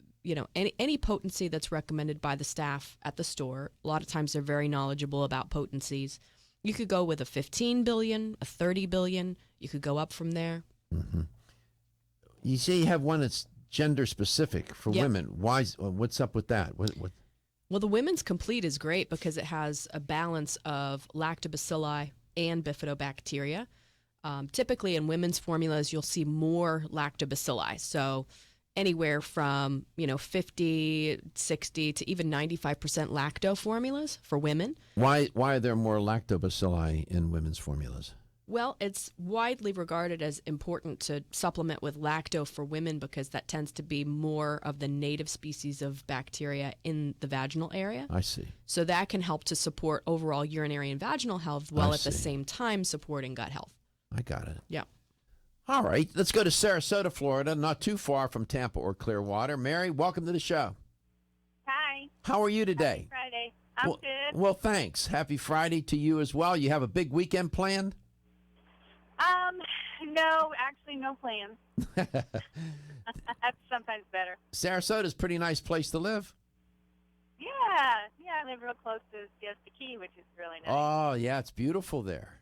any potency that's recommended by the staff at the store. A lot of times they're very knowledgeable about potencies. You could go with a 15 billion, a 30 billion. You could go up from there. Mm-hmm. You say you have one that's gender specific for women. What's up with that? What? Well, the Women's Complete is great because it has a balance of lactobacilli and bifidobacteria. Typically in women's formulas, you'll see more lactobacilli. So anywhere from 50, 60 to even 95% lacto formulas for women. Why are there more lactobacilli in women's formulas? Well, it's widely regarded as important to supplement with lacto for women because that tends to be more of the native species of bacteria in the vaginal area. I see. So that can help to support overall urinary and vaginal health while at the same time supporting gut health. I got it. Yeah. All right, let's go to Sarasota, Florida, not too far from Tampa or Clearwater. Mary, welcome to the show. Hi. How are you today? Happy Friday. I'm good. Well, thanks. Happy Friday to you as well. You have a big weekend planned? No, actually no plans. That's sometimes better. Sarasota's a pretty nice place to live. Yeah, I live real close to Siesta Key, which is really nice. Oh, yeah, it's beautiful there.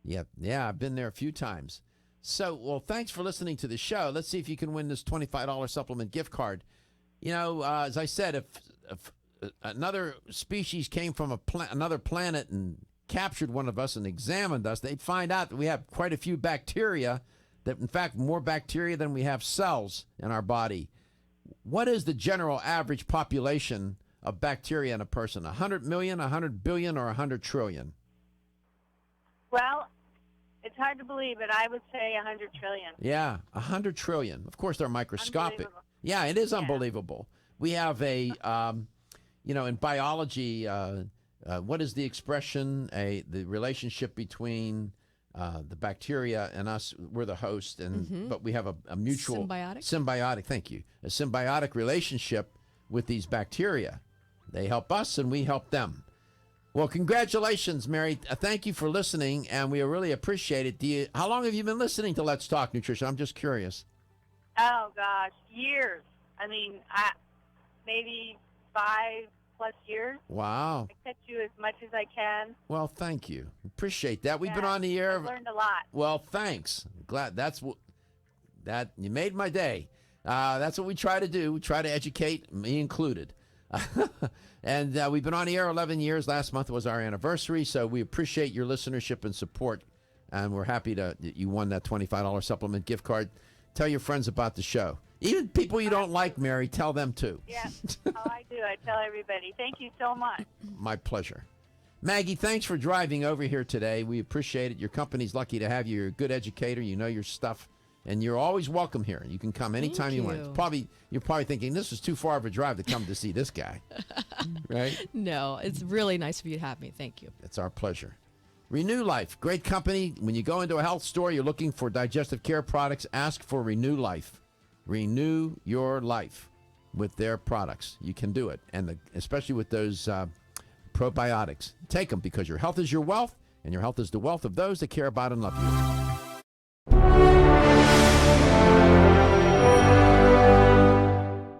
Yeah, I've been there a few times. So, well, thanks for listening to the show. Let's see if you can win this $25 supplement gift card. You know, as I said, if another species came from another planet and captured one of us and examined us, they'd find out that we have quite a few bacteria, that in fact more bacteria than we have cells in our body. What is the general average population of bacteria in a person? 100 million, 100 billion, or 100 trillion? Well, it's hard to believe, but I would say 100 trillion. Yeah, 100 trillion. Of course, they're microscopic. Yeah, it is unbelievable. We have a, in biology, what is the expression? The relationship between the bacteria and us. We're the host, but we have a mutual symbiotic. Thank you. A symbiotic relationship with these bacteria. They help us, and we help them. Well, congratulations, Mary. Thank you for listening, and we really appreciate it. How long have you been listening to Let's Talk Nutrition? I'm just curious. Oh, gosh, years. I mean, maybe 5+ years. Wow. I catch you as much as I can. Well, thank you. Appreciate that. We've been on the air. I've learned a lot. Well, thanks. Glad that you made my day. That's what we try to do. We try to educate, me included. And we've been on the air 11 years. Last month was our anniversary, so we appreciate your listenership and support, and we're happy that you won that $25 supplement gift card. Tell your friends about the show. Even people you don't like, Mary, tell them too. Yeah, I do. I tell everybody. Thank you so much. My pleasure. Maggie, thanks for driving over here today. We appreciate it. Your company's lucky to have you. You're a good educator. You know your stuff. And you're always welcome here. You can come anytime you want. You're probably thinking, this is too far of a drive to come to see this guy. Right? No, it's really nice of you to have me. Thank you. It's our pleasure. Renew Life, great company. When you go into a health store, you're looking for digestive care products, ask for Renew Life. Renew your life with their products. You can do it, and especially with those probiotics. Take them because your health is your wealth, and your health is the wealth of those that care about and love you.